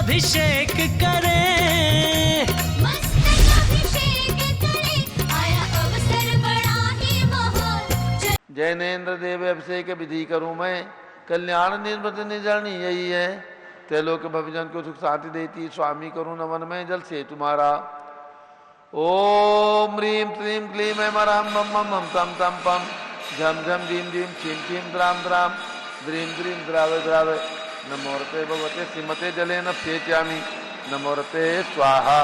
अभिषेक करें, मस्तक अभिषेक करें, आया अवसर बड़ा ही महान। जैनेन्द्र देव अभिषेक विधि करूं मैं, कल्याण निर्मत निजरणी यही है। त्रिलोक भवजन को सुख शांति देती, स्वामी करूं नमन में जल से तुम्हारा। ओम ह्रीं क्लीं क्लीं ऐं मरहं मम मम मम तम तम पम, झम झम झीं झीं छीं छीं द्राम द्राम, द्रीं द्रीं द्रावे द्रावे। नमोरते भगवते श्रीमते जलेन सेच्यामि, नमोरते स्वाहा।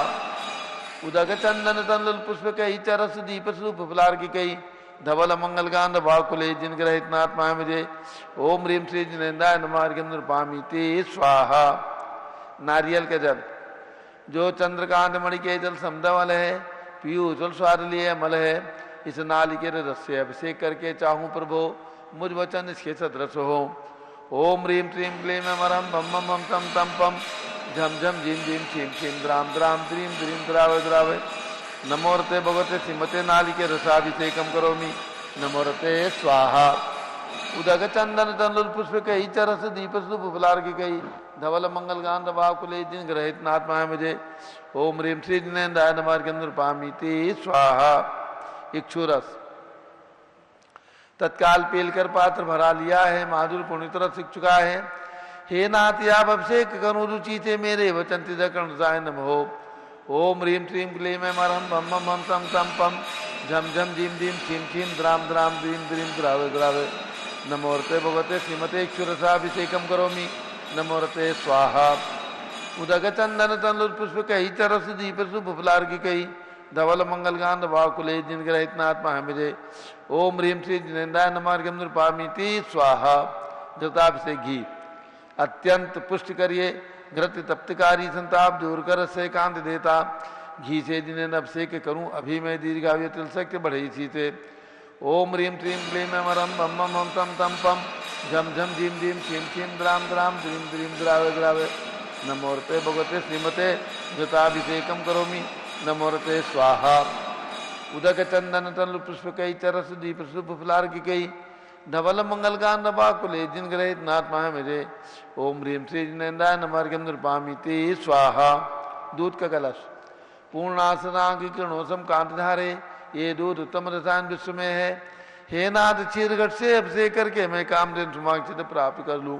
उदक चंदन तंदुल पुष्प कई चरस दीप सूप फुलार की कई, धवल मंगल गांध भाकुले जिन ग्रहित नात्मा मुझे। ओम ह्रीं श्री जिनेन्द्राय नमार्गम नृपामी ते स्वाहा। नारियल के जल, जो चंद्रकांत मणि के जल समदवल है, पीयूष जल स्वाद लिए अमल है। इस नालिकेर रस से अभिषेक करके चाहूं प्रभो, मुझ वचन इसके सदृश हो। ओम ह्रीं क्लीं क्लीं ऐं मरहं मम मम मम तम तम पम, झम झम झीं झीं छीं छीं द्राम द्राम द्रीं द्रीं द्रावे द्रावे। नमोरते भगवते श्रीमते नालिके रसाभिषेकम करोमि, नमोरते स्वाहा। उदक चंदन तंदुल पुष्प कई चरस दीप सुप फुलार की कई, धवल मंगल गांध भाकुले जिन ग्रहित नात्मा है मुझे। ओम ह्रीं श्री जिनेन्द्राय नमार्गम नृपामी ते स्वाहा। इक्षुरस, तत्काल पेलकर पात्र भरा लिया है, माधुर पुण्य रस सीख चुका है। हे नाथ आप अभिषेक करूं रुचि से मेरे वचन तिदकर्ण जाय नमो। ओम ह्रीं क्लीं क्लीं ऐं मरहं मम मम मम तम तम पम, झम झम झीं झीं छीं छीं द्राम द्राम द्रीं द्रीं द्रावे द्रावे। नमोरते भगवते श्रीमते इक्षुरसाभिषेकम करोमि, नमोरते स्वाहा। उदक चंदन तंदुल पुष्प कई चरस दीप सुप फुलार की कई, धवल मंगल गांध भाकुले जिन ग्रहित नात्मा है मुझे। ओम ह्रीं श्री जिनेन्द्राय नमार्गम नृपामी ते स्वाहा। घृताभिषेक घी, अत्यंत पुष्ट करिए, घृत तप्तकारी संताप दूर कर से कांत देता। घी से जिन्हें अभिषेक करूं, अभी मैं दीर्घायु तिल शक्ति बढ़े इसी से। ओम ह्रीं क्लीं क्लीं ऐं मरहं मम मम मम तम तम पम, झम झम झीं झीं छीं छीं द्राम द्राम द्रीं द्रीं द्रावे द्रावे। नमोरते भगवते श्रीमते घृताभिषेकम करोमि, नमोरते स्वाहा। उदक चंदन तंदुल पुष्प कई चरस दीप सुप फुलार की कई, धवल मंगल गांध भाकुले जिन ग्रहित नात्मा है मेरे। ओम ह्रीं श्री जिनेन्द्राय नमार्गम नृपामी ते स्वाहा। दूध का कलश, पूर्णासना की किरणोसम कांत धारे, ये दूध उत्तम रसायन विश्व में है। हे नाथ क्षीरघट से अभिषेक करके मैं कामधेनु सुमांक्षित प्राप्त कर लूं।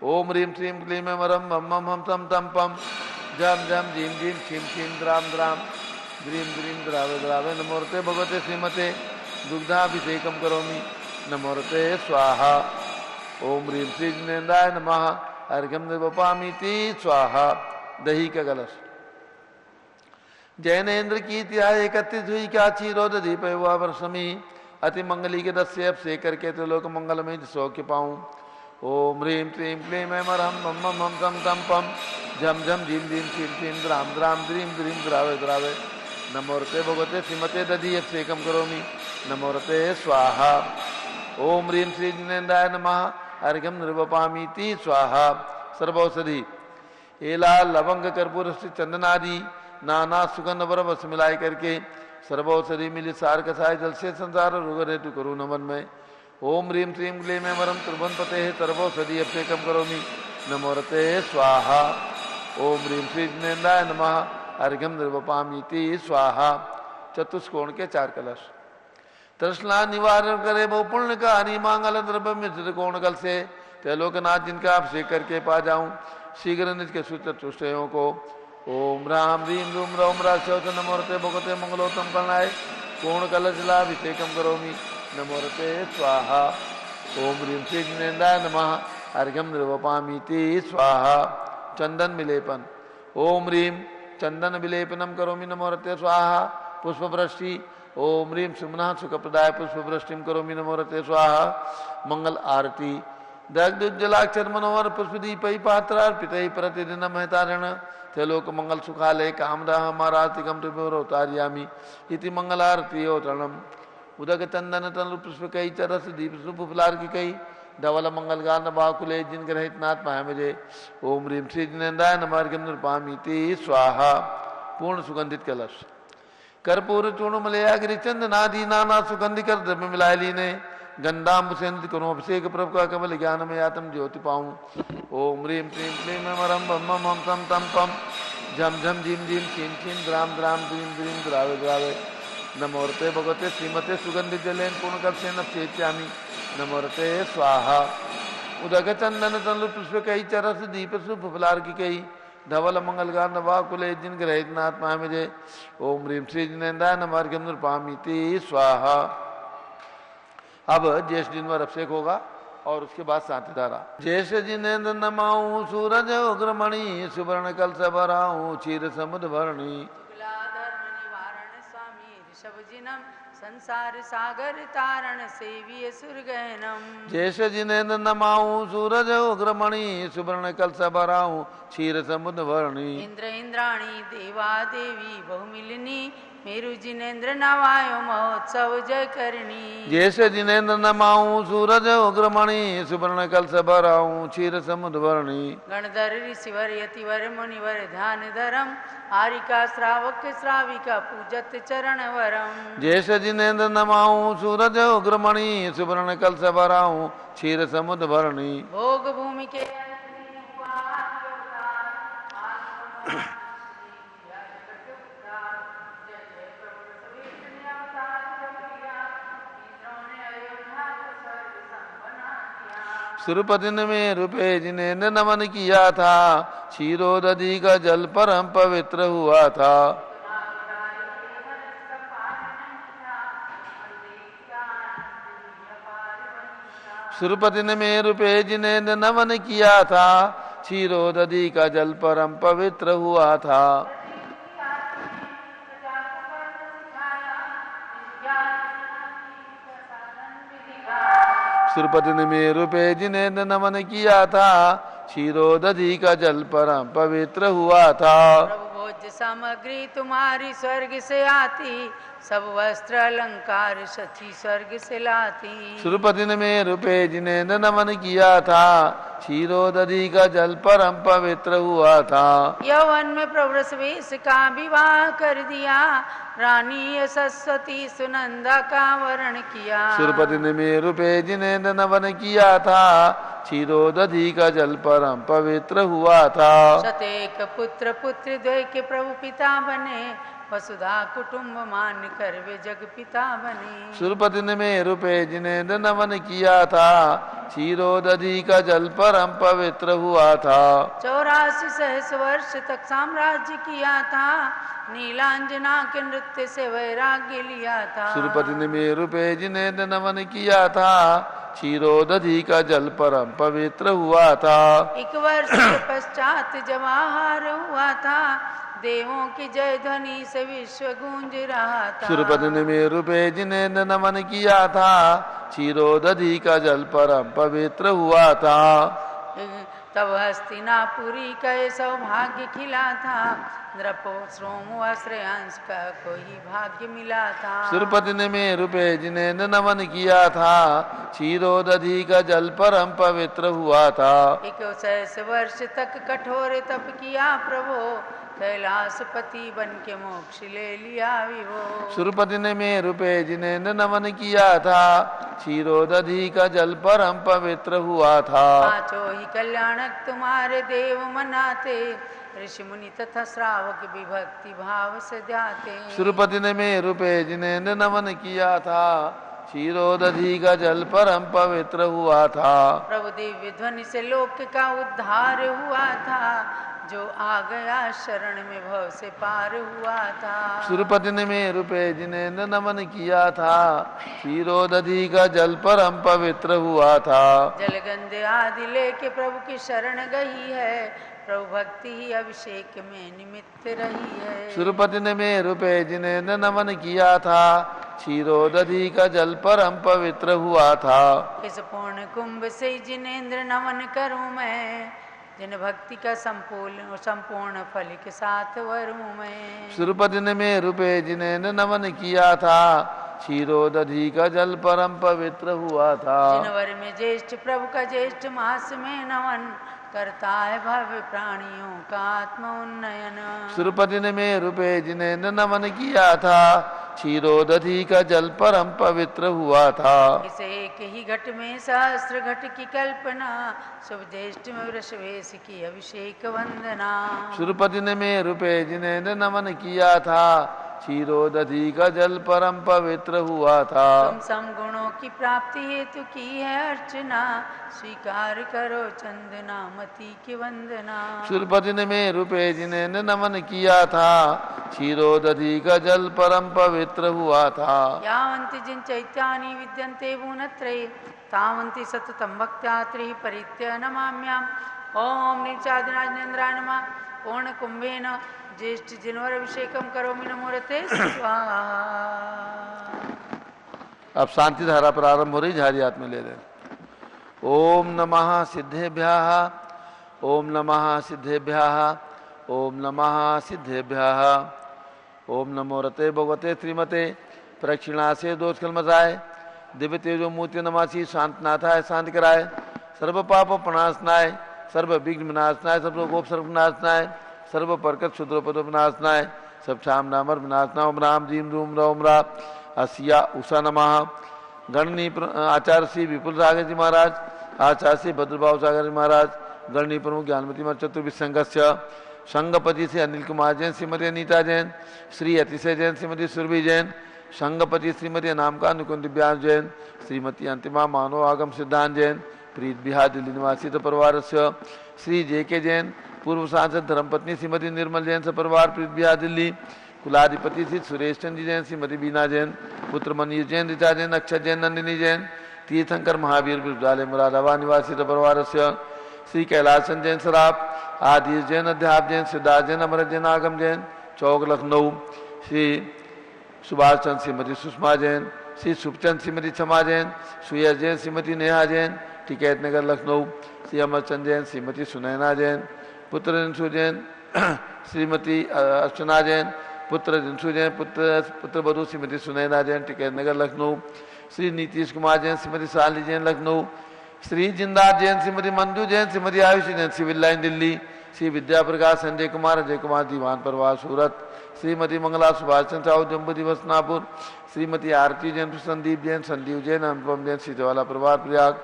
ओम ह्रीं श्रीं क्लीं ऐं मरहं मम मम मम तम तम पम, झम झम झीं झीं छीं छीं द्राम द्राम द्रीं द्रीं द्रावे द्रावे। नमोरते भगवते श्रीमते दुग्धाभिषेकम करोमि, नमोरते स्वाहा। ओम ह्रीं श्री जिनेन्द्राय नमः, अर्घ्यम निर्वपामि ते स्वाहा। दही का कलश, जैनेन्द्र की त्याय 31 हुई क्या चीरोद दीप हुआ वर्षमी, अति मंगली के दस से अभिषेक करके त्रिलोक मंगल में सौख्य पाऊं। ओम ह्रीं क्लीं क्लीं ऐं मरहं मम मम मम तम तम पम, झम झम झीं झीं छीं छीं द्राम द्राम द्रीं द्रीं द्रावे द्रावे। नमोरते भगवते श्रीमते दधि अभिषेकम करोमि, नमोरते स्वाहा। ओम ह्रीं श्री जिनेन्द्राय नमः, अर्घ्यम निर्वपामि ते स्वाहा। सर्वौषधि, एला लवंग कर्पूर चंदनादि नाना सुगंध बरबस मिलाए करके, सर्वौषधि मिली सार कसाय जल से संसार रोग हेतु करो नमन में। ओम ह्रीं श्रीं क्लीं ऐं मरहं त्रिभुवन पते सर्वौषधि अभिषेकम करोमि, नमोरते स्वाहा। ओम ह्रीं श्री जिनेन्द्राय नमः, अर्घ्यम निर्वपामि ते स्वाहा। चतुष्कोण के 4 कलश, तृष्णा निवारण करे वो पुण्य का हरि, मांगल द्रव्य मिश्र कोण कल से, त्रिलोकनाथ जिनका अभिषेक करके पा जाऊं शीघ्र निज के सुचतुष्टयों को। ओम राम ह्रीं रूम रौम राशोच, नमोरते भगवते मंगलोत्तम करणाय, कोण कलशलाभिषेकम करोमि, नमोरते स्वाहा। ओम ह्रीं श्री जिनेन्द्राय नमः, अर्घ्यम निर्वपामि ते स्वाहा। चंदन विलेपन, ओम ह्रीं चंदन विलेपनम करोमि, नमोरते स्वाहा। पुष्पवृष्टि, ओम ह्रीं सुमना सुखप्रदाय पुष्पवृष्टिम करोमि, नमोरते स्वाहा। मंगल आरती, दग्धोज्जलाक्षर मनोहर पुष्पदीपै पात्रार्पितै प्रतिदिनं महतारण, त्रिलोक मंगल सुखालय कामदाह मारातिकम त्रिपुरोतार्यामि इति मंगलारतीयोतरणम। उदक चंदन तनु पुष्प कई चरस दीप सुप फुलार की कई, धवल मंगल गान बाकुले जिन ग्रहित नाथ पाया मुझे। ओम ह्रीं श्री जिनेन्द्राय नमार्गम नृपामि ते स्वाहा। पूर्ण सुगंधित कलश, कर्पूर चूर्ण मलया गिरिचंद नादी नाना सुगंधि कर द्रव्य मिलाय लीने, गंधाम्बुसेन्द्र करो अभिषेक प्रभु का कमल ज्ञान में आत्म ज्योति पाऊं। ओम ह्रीं क्लीं क्लीं ऐं मरं बम मम हम तम तम पम झम झम झीम झीम छीम छीम द्राम द्राम द्रीम द्रीम द्रावे द्रावे। नमोर्ते भगवते श्रीमते सुगंधि जलेन पूर्णकक्षेण सेत्यामि। नमोर्ते स्वाहा। उदक चंदन तनु पुष्प कई चरस दीप सुप फलार की कई धवल मंगल गान नवा कुले जिन ग्रहित नाथ महामिजे। ओम ह्रीं श्री जिनेन्द्राय नमः अर्घ्यं नृपामीति स्वाहा। अब ज्येष्ठ दिन में अभिषेक होगा और उसके बाद शांति धारा। ज्येष्ठ जिनेन्द्र नमाऊं सूरज उग्रमणि सुवर्ण कल सबराऊं क्षीर समुद्र वर्णी। धर्म निवारण स्वामी ऋषभ जिनम संसार सागर तारण सेविय सुरगहनम। ज्येष्ठ जिनेन्द्र नमाऊं सूरज उग्रमणि सुवर्ण कल सबराऊं क्षीर समुद्र वर्णी। इंद्र इंद्राणी देवा देवी बहुमिलिनी मेरु जिनेन्द्र नवायो महोत्सव जय करणी। ज्येष्ठ जिनेन्द्र नमाऊं सूरज उग्रमणि सुवर्ण कल सबराऊं क्षीर समुद्र वर्णी। गणधर ऋषिवर यतिवर मुनिवर ध्यान धरम आरिका श्रावक श्राविका पूजत चरण वरम। ज्येष्ठ जिनेन्द्र नमाऊं सूरज उग्रमणि सुवर्ण कल सबराऊं क्षीर समुद्र वर्णी। भोग भूमि के सुरपति ने में रुपए जिनेन्द्र नमन किया था क्षीरोदधि का जल परम पवित्र हुआ था। सुरपति ने में रुपए जिनेन्द्र नमन किया था क्षीरोदधि का जल परम पवित्र हुआ था। सुरपति ने मेरु पे जिनेन्द्र नमन किया था क्षीरोदधि का जल परम पवित्र हुआ था। प्रभु भोज्य सामग्री तुम्हारी स्वर्ग से आती सब वस्त्र अलंकार सची स्वर्ग से लाती। सुरपति ने मेरु पे जिनेन्द्र नमन किया था क्षीरोदधि का जल परम पवित्र हुआ था। यौवन में प्रवरस वेश का विवाह कर दिया रानी सरस्वती सुनंदा का वर्ण किया। सुरपति ने मेरु पे जिनेन्द्र नमन किया था क्षीरोदधि का जल परम पवित्र हुआ था। शतेक पुत्र पुत्र द्वय के प्रभु पिता बने वसुधा कुटुंब मान कर वे जग पिता बने। सुरपति ने मेरु पे जिनेन्द्र नमन किया था क्षीरोदधि का जल परम पवित्र हुआ था। 84 सहस्र वर्ष तक साम्राज्य किया था नीलांजना के नृत्य से वैराग्य लिया था। सुरपति ने मेरु पे जिनेन्द्र नमन किया था क्षीरोदधि का जल परम पवित्र हुआ था। 1 वर्ष के पश्चात जब आहार हुआ था देवों की जय ध्वनि से विश्व गूंज रहा था। सुरपति ने मेरु पे जिनेन्द्र नमन किया था क्षीरोदधि का जल परम पवित्र हुआ था। तब हस्तिनापुरी का ये सौभाग्य खिला था नृपो श्रोम श्रेयांश का कोई भाग्य मिला था। सुरपति ने मेरु पे जिनेन्द्र नमन किया था क्षीरोदधि का जल परम पवित्र हुआ था। 100 वर्ष तक कठोर तप किया प्रभु कैलाशपति बन के मोक्ष ले लिया विभो। सुरपति ने मेरु पे जिनेन्द्र नमन किया था क्षीरोदधि का जल परम पवित्र हुआ था। 5 ही कल्याणक तुम्हारे देव मनाते ऋषि मुनि तथा श्रावक भी भक्ति भाव से ध्याते। सुरपति ने मेरु पे जिनेन्द्र नमन किया था क्षीरोदधि का जल परम पवित्र हुआ था। प्रभु दिव्य ध्वनि से लोक का उद्धार हुआ था जो आ गया शरण में भव से पार हुआ था। सुरपति ने मेरु पे जिनेन्द्र नमन किया था क्षीरोदधि का जल परम पवित्र हुआ था। जलगंध आदि लेके प्रभु की शरण गई है प्रभु भक्ति ही अभिषेक में निमित्त रही है। सुरपति ने मेरु पे जिनेन्द्र नमन किया था क्षीरोदधि का जल परम पवित्र हुआ था। इस पूर्ण कुंभ से जिनेन्द्र नमन करूं मैं जिन भक्ति का संपूर्ण फल के साथ वरूं मैं। सुरपति ने मेरु पे जिनेन्द्र नमन किया था क्षीरोदधि का जल परम पवित्र हुआ था। जिन वर में ज्येष्ठ प्रभु का ज्येष्ठ मास में नमन करता है भव्य प्राणियों का आत्म उन्नयन। सुरपति ने मेरु पे जिनेन्द्र नमन किया था क्षीरोदधि का जल परम पवित्र हुआ था। इस एक ही घट में सहस्त्र घट की कल्पना, शुभ ज्येष्ठ में वृषवेश की अभिषेक वंदना। सुरपति ने मेरु पे जिन्हें नमन किया था, क्षीरोदधि का जल परम पवित्र हुआ था। तुम सम गुणों की प्राप्ति हेतु की है अर्चना, स्वीकार करो चंदना मति की वंदना। सुरपति ने मेरु पे जिन्हें नमन किया था, क्षीरोदधि का जल परम पवित्र हुआ था। यावन्ति जिन चैत्यानि विद्यन्ते भुवनत्रये, तावन्ति सततं भक्त्या त्रिः परित्य नमाम्याम्। ओम नीचादिनाजनेन्द्राय नमः। पूर्ण कुंभेन ज्येष्ठ जिनवर अभिषेकम करोमि नमोरते स्वाहा। अब शांति धारा प्रारंभ हो रही, झारी हाथ में ले लें। ओम नमः सिद्धेभ्यः, ओम नमः सिद्धेभ्यः, ओम नमः सिद्धेभ्यः। ओम नमो रते भगवते श्रीमते प्रक्षिणा से दोष कलमसाय, दिव्य तेजो मूर्ति नमासी शांतनाथाय शांति कराय, सर्व पाप प्रणाशनाय, सर्व विघ्न विनाशनाय, सर्व गोप सर्व विनाशनाय, सर्व परकत शुद्रोपद विनाशनाय, सब शाम नामर विनाशना। ओम राम जीम रूम रोम रा असिया उषा नमः। गणनी आचार्य श्री विपुल सागर जी महाराज, आचार्य श्री भद्रभाव सागर जी महाराज, गणनी प्रमुख ज्ञानमती मठ चतुर्विद संघस्य संघपति से अनिल कुमार जैन, श्रीमती अनीता जैन, श्री अतिशय जैन, श्रीमती सुरभि जैन, संघपति श्रीमती नामका नुकुंद दिव्यांश जैन, श्रीमती अंतिमा मानव आगम सिद्धांत जैन, प्रीत बिहार दिल्ली निवासी परिवार से श्री जे के जैन, पूर्व सांसद धर्मपत्नी श्रीमती निर्मल जैन से परिवार प्रीत बिहार दिल्ली, कुलाधिपति श्री सुरेश चंद्र जैन, श्रीमती बीना जैन, पुत्र मनीष जैन, ऋचा जैन, अक्षय जैन, नंदिनी जैन, तीर्थंकर महावीर विद्यालय मुरादाबाद निवासी परिवार से श्री कैलासन जैन सराफ, आदिश जैन, अध्याप जैन, सिद्धार्थ जैन, अमृत जैन, आगम जैन, चौक लखनऊ, श्री सुभाष चंद श्रीमती सुषमा जैन, श्री सुखचंद श्रीमती क्षमा जैन, सुयश जैन, श्रीमती नेहा जैन, टिकैत नगर लखनऊ, श्री अमरचंद जैन, श्रीमती सुनैना जैन, पुत्र रिंसु जैन, श्रीमती अर्चना जैन, पुत्र रिंसु जैन, पुत्र वधु श्रीमती सुनैना जैन, टिकैत नगर लखनऊ, श्री नीतीश कुमार जैन, श्रीमती शाली जैन, लखनऊ, श्री जिंदार जैन, श्रीमती मंजू जैन, श्रीमती आयुषी जैन, सिविल लाइन दिल्ली, श्री विद्या प्रकाश संजय कुमार, अजय कुमार दीवान परवार सूरत, श्रीमती मंगला सुभाष चंद्र साहू जम्बू दिवस नागपुर, श्रीमती आरती जैन, संदीप जैन, संदीप जैन, अनुपम जैन, सीतेवाला परिवार प्रयाग,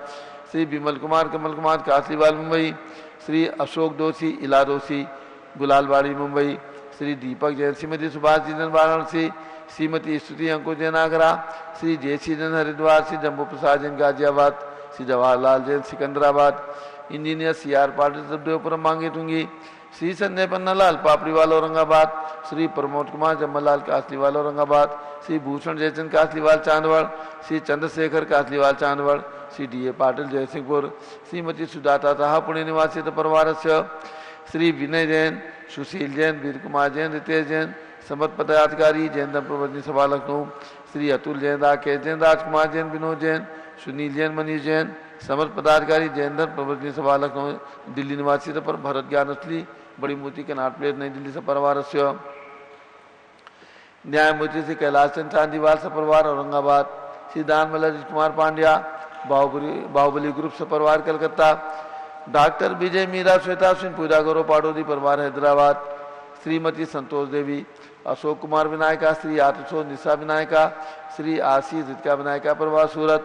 श्री विमल कुमार, कमल कुमार काशीवाल मुंबई, श्री अशोक दोषी, इला दोषी, Gulalwadi Mumbai, Shri Deepak Jain, Shrimati Subhash ji Jain Varanasi, Shrimati Stuti Ankur Jain Agra, Shri Jaysi Jain Haridwar, Shri Jambu Prasad Jain Ghaziabad, Shri Jawaharlal Jain Secunderabad, engineer C R Patil Sabdevpuram Mangi Tungi, Shri Sanjay Pannalal Papdiwal Aurangabad, Shri Pramod Kumar Jammalal Kasliwal Aurangabad, Shri Bhushan Jaychand Kasliwal Chandwad, Shri Chandrashekhar Kasliwal Chandwad, Shri D A Patil Jaysinghpur, Shrimati Sujata Saha Pune निवासी परिवार से श्री विनय जैन, सुशील जैन, वीर कुमार जैन, रितेश जैन, समर्थ पदाधिकारी जैन प्रवर्तनी सभा लखनऊ, श्री अतुल जैन, राकेश जैन, राजकुमार जैन, विनोद जैन, सुनील जैन, मनीष जैन, समर्थ पदाधिकारी जैन धर्म प्रवर्तनी सभा लखनऊ दिल्ली निवासी पर भरत ज्ञान असली बड़ी मूर्ति के नाट प्लेट नई दिल्ली से परिवार से न्यायमूर्ति श्री कैलाश चंद चांदीवाल से परिवार औरंगाबाद, श्री दानमल अजीत कुमार पांड्या बाहुबली ग्रुप से परिवार कलकत्ता, डॉक्टर विजय मीरा श्वेता सिंह पूजा गौरव पाडोदी परिवार हैदराबाद, श्रीमती संतोष देवी, अशोक कुमार विनायका, श्री आतिशोर निशा विनायका, श्री आशीष रितिका विनायका परिवार सूरत,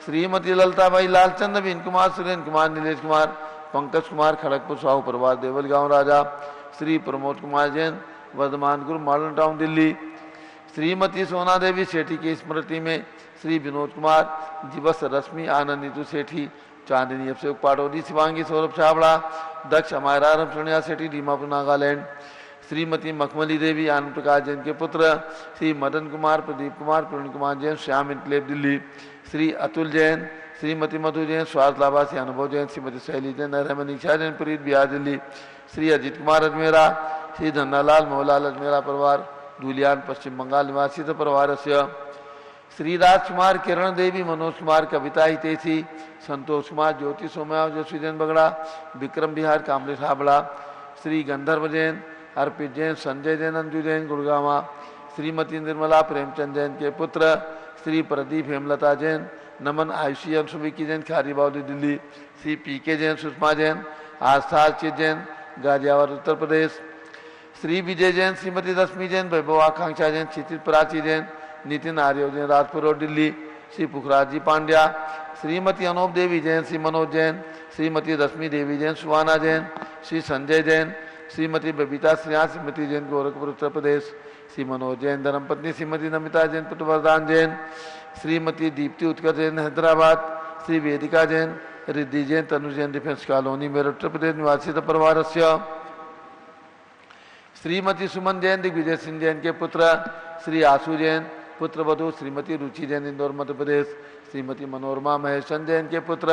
श्रीमती ललताबाई लालचंद, बीन कुमार, सुरेंद्र कुमार, नीलेश कुमार, पंकज कुमार खड़गपुर साहू परिवार देवल गांव राजा, श्री प्रमोद कुमार जैन वर्धमान गुरु मॉडर्न टाउन दिल्ली, श्रीमती सोना देवी सेठी की स्मृति में श्री विनोद कुमार, दिवस रश्मि आनंद नीतू सेठी, चांदनी अभिषेक पाटोदी, शिवांगी सौरभ छाबड़ा, दक्ष अमायरा सोनिया सेठी दीमापुर नागालैंड, श्रीमती मखमली देवी आनंद प्रकाश जैन के पुत्र, श्री मदन कुमार, प्रदीप कुमार, प्रवीण कुमार जैन श्याम इनक्लेव दिल्ली, श्री अतुल जैन, श्रीमती मधु जैन स्वास्थ्य लाभार्थी अनुभव जैन, श्रीमती शैली जैन, रहमनीशा जैन प्रीत बिहार दिल्ली, श्री अजीत कुमार अजमेरा, श्री धन्नालाल मोहनलाल अजमेरा परिवार धूलियान पश्चिम बंगाल निवासी परिवार से श्री राजकुमार, किरण देवी, मनोज कुमार, कविता हितेशी, संतोष कुमार, ज्योति सोमयाव, जोशी जैन बगड़ा, विक्रम बिहार कामलेश हाबड़ा, श्री गंधर्व जैन, अर्पित जैन, संजय जैन, अंजू जैन गुड़गावा, श्रीमती निर्मला प्रेमचंद जैन के पुत्र, श्री प्रदीप हेमलता जैन, नमन आयुषी अंशुविकी जैन खारीबावली दिल्ली, श्री पी के जैन, सुषमा जैन, आस्था अर्चित जैन गाजियाबाद उत्तर प्रदेश, श्री विजय जैन, श्रीमती रश्मि जैन, वैभव आकांक्षा जैन, क्षितिज प्राची जैन, नितिन आर्य जैन राजपुर रोड दिल्ली, श्री पुखराज जी पांड्या, श्रीमती अनूप देवी जैन, श्री मनोज जैन, श्रीमती रश्मि देवी जैन, सुहाना जैन, श्री संजय जैन, श्रीमती बबीता श्रिया, श्रीमती जैन गोरखपुर उत्तर प्रदेश, श्री मनोज जैन धर्मपत्नी श्रीमती नमिता जैन पुत्र वरदान जैन, श्रीमती दीप्ति उत्कर्ष जैन हैदराबाद, श्री वेदिका जैन, रिद्धि जैन तनु जैन डिफेंस कॉलोनी मेरठ उत्तर प्रदेश निवासी परिवार से, श्रीमती सुमन जैन दिग्विजय सिंह जैन के पुत्र श्री आशु जैन पुत्र वधु श्रीमती रुचि जैन इंदौर मध्य प्रदेश, श्रीमती मनोरमा महेशन जैन के पुत्र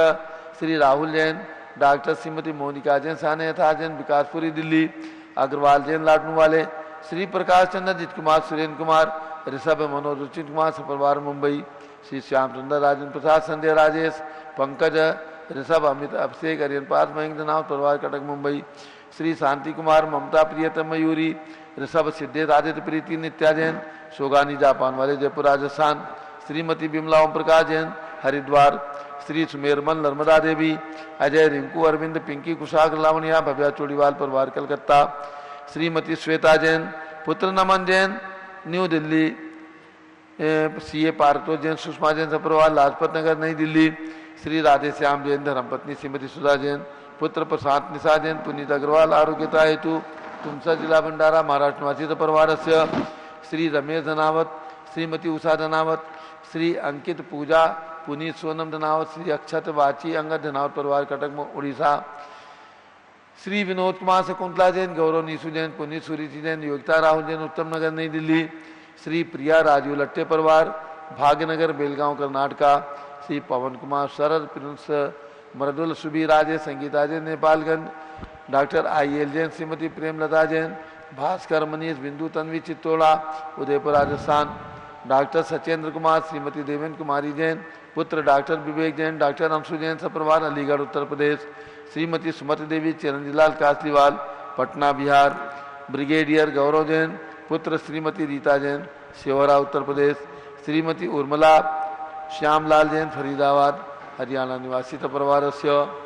श्री राहुल जैन, डॉक्टर श्रीमती मोनिका जैन साने यथा जैन विकासपुरी दिल्ली, अग्रवाल जैन लाडनू वाले, श्री प्रकाश चंद्र अजित कुमार सुरेंद्र कुमार ऋषभ मनोज रुचित कुमार सपरिवार मुंबई, श्री श्याम सुंदर राजेंद्र प्रसाद संजय राजेश पंकज ऋषभ अमित अभिषेक अरियन पास महेंद्र नाथ परिवार कटक मुंबई, श्री शांति कुमार ममता प्रियतम मयूरी ऋषभ सिद्धेश आदित्य प्रीति नित्या जैन सोगानी जापान वाले जयपुर राजस्थान, श्रीमती बिमला ओम प्रकाश जैन हरिद्वार, श्री सुमेरमन नर्मदा देवी अजय रिंकू अरविंद पिंकी कुशाग्र लावनिया भव्या चोड़ीवाल परिवार कलकत्ता, श्रीमती श्वेता जैन पुत्र नमन जैन न्यू दिल्ली, सीए पार्तो जैन सुषमा जैन सपरिवार लाजपत नगर नई दिल्ली, श्री राधे श्याम जैन धर्मपत्नी श्रीमती सुधा जैन पुत्र प्रशांत निशा जैन पुनीत अग्रवाल आरोग्यता हेतु तुमसा जिला भंडारा महाराष्ट्र निवासी परिवार से, श्री रमेश धनावत श्रीमती उषा धनावत, श्री अंकित पूजा पुनीत सोनम धनावत, श्री अक्षत वाची अंगद धनावत परिवार कटक उड़ीसा, श्री विनोद कुमार शकुंतला जैन गौरव नीसू जैन पुनीत सुरीति जैन योगिता राहुल जैन उत्तम नगर नई दिल्ली, श्री प्रिया राजीव लट्टे परिवार भाग्यनगर बेलगांव कर्नाटका, श्री पवन कुमार शरद प्रिंस मृदुल सुबी राजे संगीता जैन नेपालगंज, डॉक्टर आई.एल. जैन श्रीमती प्रेमलता जैन भास्कर मनीष बिंदु तन्वी चित्तौड़ा उदयपुर राजस्थान, डॉक्टर सचेंद्र कुमार श्रीमती देवेंद्र कुमारी जैन पुत्र डॉक्टर विवेक जैन डॉक्टर अंशु जैन सपरिवार अलीगढ़ उत्तर प्रदेश, श्रीमती सुमति देवी चिरंजीलाल कासलीवाल पटना बिहार, ब्रिगेडियर गौरव जैन पुत्र श्रीमती रीता जैन सेवरा उत्तर प्रदेश, श्रीमती उर्मिला श्यामलाल जैन फरीदाबाद हरियाणा निवासी परिवार से,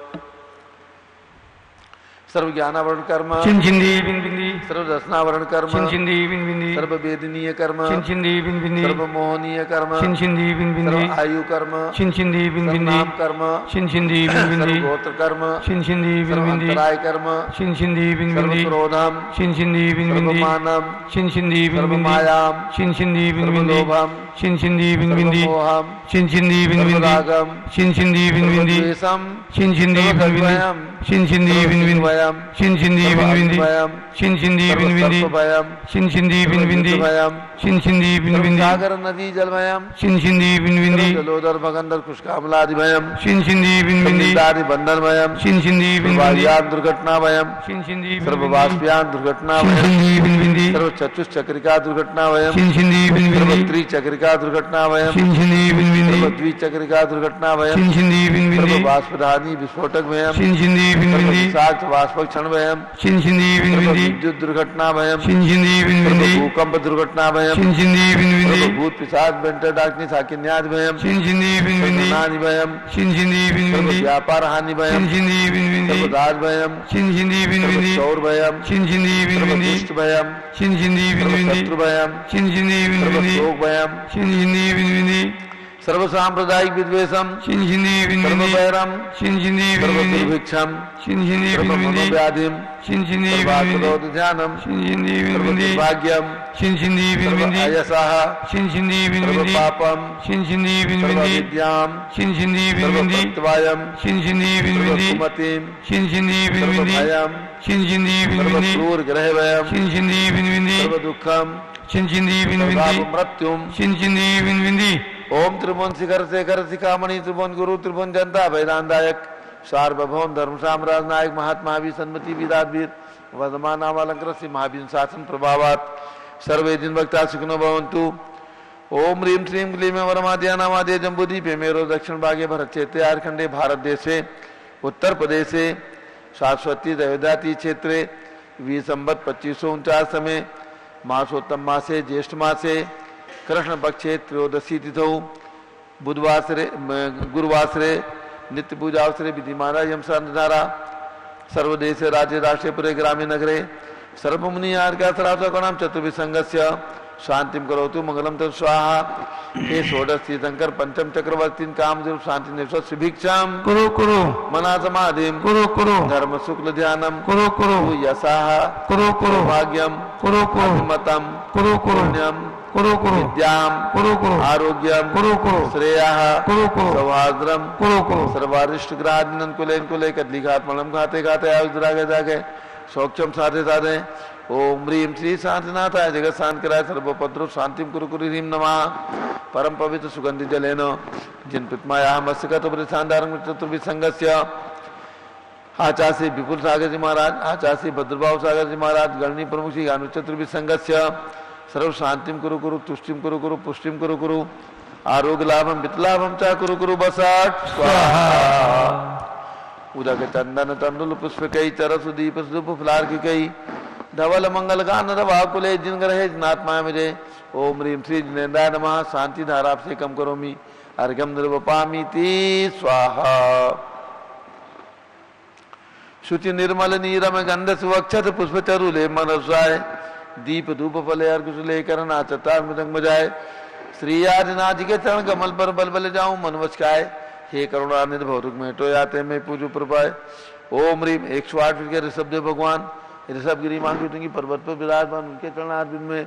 सर्व ज्ञानावरण कर्म चिंचिंदी बिंबिंदी सर्व दर्शनावरण कर्म चिंचिंदी बिंबिंदी सर्व वेदनीय कर्म चिंचिंदी बिंबिंदी सर्व मोहनीय कर्म चिंचिंदी बिंबिंदी सर्व आयु कर्म चिंचिंदी बिंबिंदी नाम कर्म चिंचिंदी बिंबिंदी सर्व गोत्र कर्म चिंचिंदी सर्व बिंबिंदी अंतराय कर्म चिंचिंदी सर्व बिंबिंदी क्रोधम चिंचिंदी सर्व बिंबिंदी मानम चिंचिंदी सर्व बिंबिंदी मायाम चिंचिंदी सर्व बिंबिंदी लोभम चिंचिंदी सर्व बिंबिंदी मोहम चिंचिंदी सर्व बिंबिंदी रागम चिंचिंदी सर्व बिंबिंदी द्वेषम चिंचिंदी सर्व बिंबिंदी भयम चिंचिंदी सर्व बिंबिंदी भयम चिंचिंदी सर्व बिंबिंदी भयम चिंचिंदी सर्व बिंबिंदी सर्प भयम चिंचिंदी सर्व बिंबिंदी युद्ध भयम चिंचिंदी सर्व बिंबिंदी सागर नदी जल भयम चिंचिंदी बिंबिंदी सर्व जलोदर भगंदर खुशकामलादि भयम चिंचिंदी बिंबिंदी निंदादि बंधन भयम चिंचिंदी बिंबिंदी सर्वायान दुर्घटना भयम चिंचिंदी सर्व बिंबिंदी वाष्पयान दुर्घटना भयम चिंचिंदी बिंबिंदी सर्व चतुष्चक्रिका दुर्घटना भयम चिंचिंदी सर्व बिंबिंदी त्रिचक्रिका दुर्घटना भयम चिंचिंदी बिंबिंदी सर्व द्विचक्रिका दुर्घटना भयम चिंचिंदी सर्व बिंबिंदी वाष्पधानी विस्फोटक भयम चिंचिंदी सर्व बिंबिंदी विषाक्त वाष्पक्षण भयम चिंचिंदी सर्व बिंबिंदी विद्युत दुर्घटना भयम चिंचिंदी सर्व बिंबिंदी भूकंप दुर्घटना भयम चिंचिंदी बिंबिंदी सर्व भूत पिशाच बेंटर डाकनी साकिन्याद भयम चिंचिंदी सर्व बिंबिंदी नानि भयम चिंचिंदी सर्व बिंबिंदी व्यापार हानि भयम चिंचिंदी बिंबिंदी सर्व दास भयम चिंचिंदी सर्व बिंबिंदी चौर भयम चिंचिंदी सर्व बिंबिंदी दुष्ट भयम चिंचिंदी सर्व बिंबिंदी शत्रु भयम चिंचिंदी सर्व बिंबिंदी शोक भयम चिंचिंदी बिंबिंदी सर्व सांप्रदायिक विद्वेषम चिंचिंदी सर्व बिंबिंदी वैरम चिंचिंदी सर्व बिंबिंदी दुर्भिक्षम चिंचिंदी सर्व बिंबिंदी मनोव्याधिम चिंचिंदी सर्व बिंबिंदी आत्मरोध ध्यानम चिंचिंदी सर्व बिंबिंदी दुर्भाग्यम चिंचिंदी सर्व बिंबिंदी अयसः चिंचिंदी सर्व बिंबिंदी पापम चिंचिंदी सर्व बिंबिंदी विद्याम चिंचिंदी सर्व बिंबिंदी प्रत्यवायम चिंचिंदी सर्व बिंबिंदी सुमतिम चिंचिंदी सर्व बिंबिंदी भयम चिंचिंदी सर्व बिंबिंदी क्रूर ग्रह भयम चिंचिंदी बिंबिंदी सर्व दुखम चिंचिंदी बिंबिंदी सर्वाप मृत्युम चिंचिंदी बिंबिंदी ओम त्रिभुवन शिखर शेखर शिखामणि त्रिभुवन गुरु त्रिभुवन जनता वेदांतायक सार्वभौम धर्म साम्राज्य नायक महात्मा भी सन्मति विदातवीर वर्धमान नामालंकृत श्री महावीर शासन प्रभावात सर्वे दिन भक्ता सुखनो भवन्तु। ओम ह्रीं श्रीं क्लीं वरमाद्या नामाद्य जम्बूदीपे मेरो दक्षिण भागे भरत क्षेत्रे झारखंडे भारत देशे उत्तर प्रदेशे शाश्वती दयोदाती क्षेत्रे वी संवत 2549 में मासोत्तम मासे ज्येष्ठ मासे कृष्ण पक्षे त्रयोदशी तिथौ बुधवासरे गुरुवासरे नित्य पूजावसरे विधिमाना यम संधारा सर्वदेशे राज्य राष्ट्रे पुरे ग्रामीण नगरे सर्वमुनि आर्गा सरासकणाम चतुर्विसंगस्य शांतिम करोतु मंगलम तत् स्वाहा। हे षोडश तीर्थंकर पंचम चक्रवर्ती कामदेव शांति निवस भिक्षाम कुरु कुरु मना समाधिम कुरु कुरु धर्म शुक्ल ध्यानम कुरु कुरु यशाह कुरु कुरु भाग्यम कुरु कुरु अभिमतम कुरु कुरु पुण्यम कुरु कुरु विद्याम कुरु कुरु आरोग्यम कुरु कुरु श्रेयः कुरु कुरु सौहार्द्रम कुरु कुरु सर्वारिष्ट ग्राहन को ले कदली घातमणम खाते खाते आयुष द्रागे जागे सौक्षम साधे साधे ओम ह्रीम श्री शांतिनाथाय जगत शांत कराय सर्वोपद्रव शांतिम कुरु कुरु ह्रीम नमः। परम पवित्र सुगंधि जलेन जिन प्रतिमाया मत्स्यगत वृषांधारं चतुर्भि संगस्य आचार्य विपुल सागर जी महाराज, आचार्य भद्रभाव सागर जी महाराज, गणनी प्रमुख श्री गानु चतुर्भि संगस्य सर्व शांतिम कुरु कुरु तुष्टिम कुरु कुरु पुष्टिम कुरु कुरु आरोग्य लाभम वितलाभम च कुरु कुरु बसाट स्वाहा। उदक चंदन तंडुल पुष्प कई चरस दीप सुप फुलार की कई धवल मंगल गान रवाकुले जिन ग्रहे जिनात्मा मुझे ओम ह्रीम श्री जिनेन्द्राय नमः। शांति धारा से कम करोमि अर्घ्यम निर्वपामीति स्वाहा। शुचि निर्मल नीरम गंध सुवक्षत पुष्प चरुले मनसाय दीप धूप फले अर्घ लेकर नाचता मृदंग बजाए श्री आदिनाथ के चरण कमल पर बल बल जाऊं मन वचकाय हे करुणा निर्भव रुक में टोयाते में पूजो प्रभाए। ओम ह्रीम 108 फीट के ऋषभ देव भगवान ऋषभगिरी मांगी पर्वत पर विराजमान उनके चरणारविंद में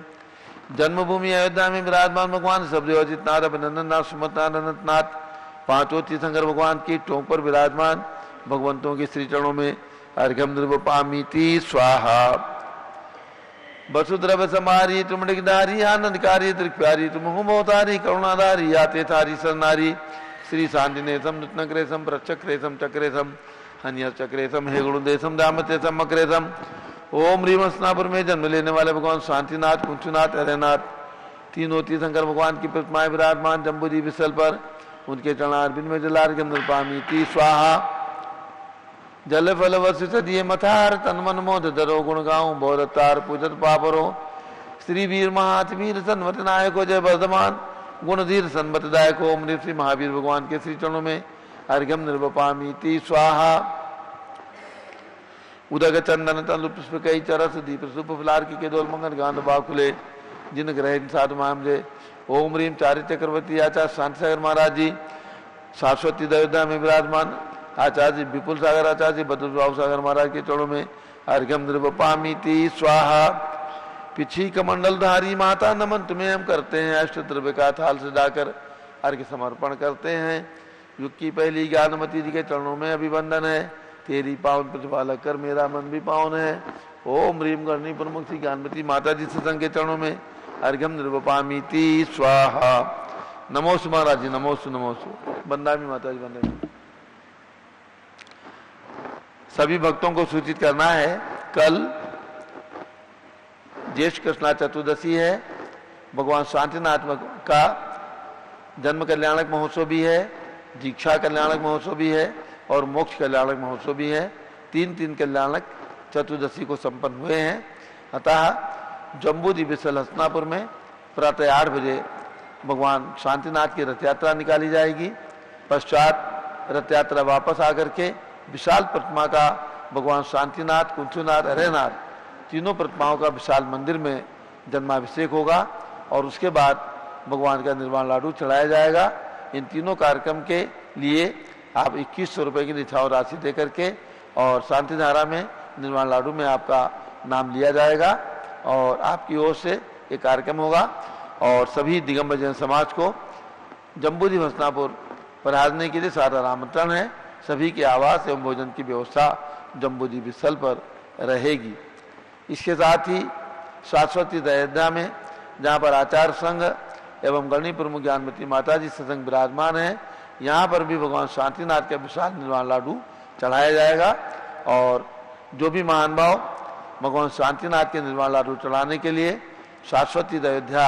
जन्मभूमि अयोध्या में विराजमान भगवान ऋषभदेव अजितनाथ अभिनंदन नाथ सुमतनाथ अनंतनाथ पांचों तीर्थंकर भगवान की टोंक पर विराजमान भगवंतों के श्री चरणों में अर्घ्यम निर्वपामीति स्वाहा। वसुद्रव समारी तुमडिकधारी आनंदकारी त्रिप्यारी तुमहुमोतारी करुणाधारी याते थारी सरनारी श्री शांतिनेशम नृत्नक्रेशम प्रचक्रेशम चक्रेशम हनियर चक्रेशम हे गुणुदेशम दामतेशम मक्रेशम। ओम ह्रीम हस्तिनापुर में जन्म लेने वाले भगवान शांतिनाथ कुंचुनाथ हरेनाथ तीनों तीर्थंकर भगवान की प्रतिमाएं विराजमान जम्बूद्वीप स्थल पर उनके चरणारविंद में जलार्घ्यम निर्वपामीति स्वाहा। जल फल वर्षित दिए मथार तन मन मोद धरो गुण गाऊं बहुरतार पूजत पापरो श्री वीर महात वीर सन्मत नायको जय वर्धमान गुणधीर सन्मत दायक ओम श्री महावीर भगवान के श्री चरणों में अर्घ्यम निर्वपामीति स्वाहा। उदक चंदन तल पुष्प कई चरस दीप सुप फुलार की केदोल मंगल गांध बाकुले जिन ग्रह साधु मामजे। ओम ह्रीम चारि चक्रवर्ती आचार्य शांति सागर महाराज जी शाश्वती अयोध्या में विराजमान आचार्य विपुल सागर आचार्य भद्रभाव सागर महाराज के चरणों में अर्घ्यम निर्वपामीति स्वाहा। पिछी कमंडलधारी माता नमन तुम्हें हम करते हैं अष्ट द्रव्य का थाल सजाकर अर्घ्य समर्पण करते हैं। युग की पहली ज्ञानमती जी के चरणों में अभिवंदन है तेरी पावन प्रतिपालक कर मेरा मन भी पावन है। ओम ह्रीम गणनी प्रमुख श्री ज्ञानमती माता जी सत्संग के चरणों में अर्घ्यम निर्वपामीति स्वाहा। नमोस्तु महाराज जी नमोस्तु नमोस्तु। बंदामी माता जी बंदे सभी भक्तों को सूचित करना है कल ज्येष्ठ कृष्णा चतुर्दशी है। भगवान शांतिनाथ का जन्म कल्याणक महोत्सव भी है, दीक्षा कल्याणक महोत्सव भी है और मोक्ष कल्याणक महोत्सव भी है। तीन कल्याणक चतुर्दशी को संपन्न हुए हैं। अतः जम्बूद्वीप स्थल हस्तिनापुर में प्रातः 8 बजे भगवान शांतिनाथ की रथ यात्रा निकाली जाएगी। पश्चात रथ यात्रा वापस आकर के विशाल प्रतिमा का भगवान शांतिनाथ कुंचुनाथ हरेनाथ तीनों प्रतिमाओं का विशाल मंदिर में जन्माभिषेक होगा और उसके बाद भगवान का निर्वाण लाडू चढ़ाया जाएगा। इन तीनों कार्यक्रम के लिए आप 2100 रुपये की निछावर राशि दे करके और शांति धारा में निर्वाण लाडू में आपका नाम लिया जाएगा और आपकी ओर से एक कार्यक्रम होगा। और सभी दिगंबर जैन समाज को जम्बूद्वीप हस्तिनापुर पधारने के लिए सारा आमंत्रण है। सभी के आवास एवं भोजन की व्यवस्था जम्बूद्वीप स्थल पर रहेगी। इसके साथ ही शाश्वती अयोध्या में जहाँ पर आचार्य संघ एवं गणनी प्रमुख ज्ञानमती माता जी सत्संग विराजमान है, यहाँ पर भी भगवान शांतिनाथ का विशाल निर्वाण लाडू चढ़ाया जाएगा। और जो भी महान भाव भगवान शांतिनाथ के निर्वाण लाडू चढ़ाने के लिए शाश्वती अयोध्या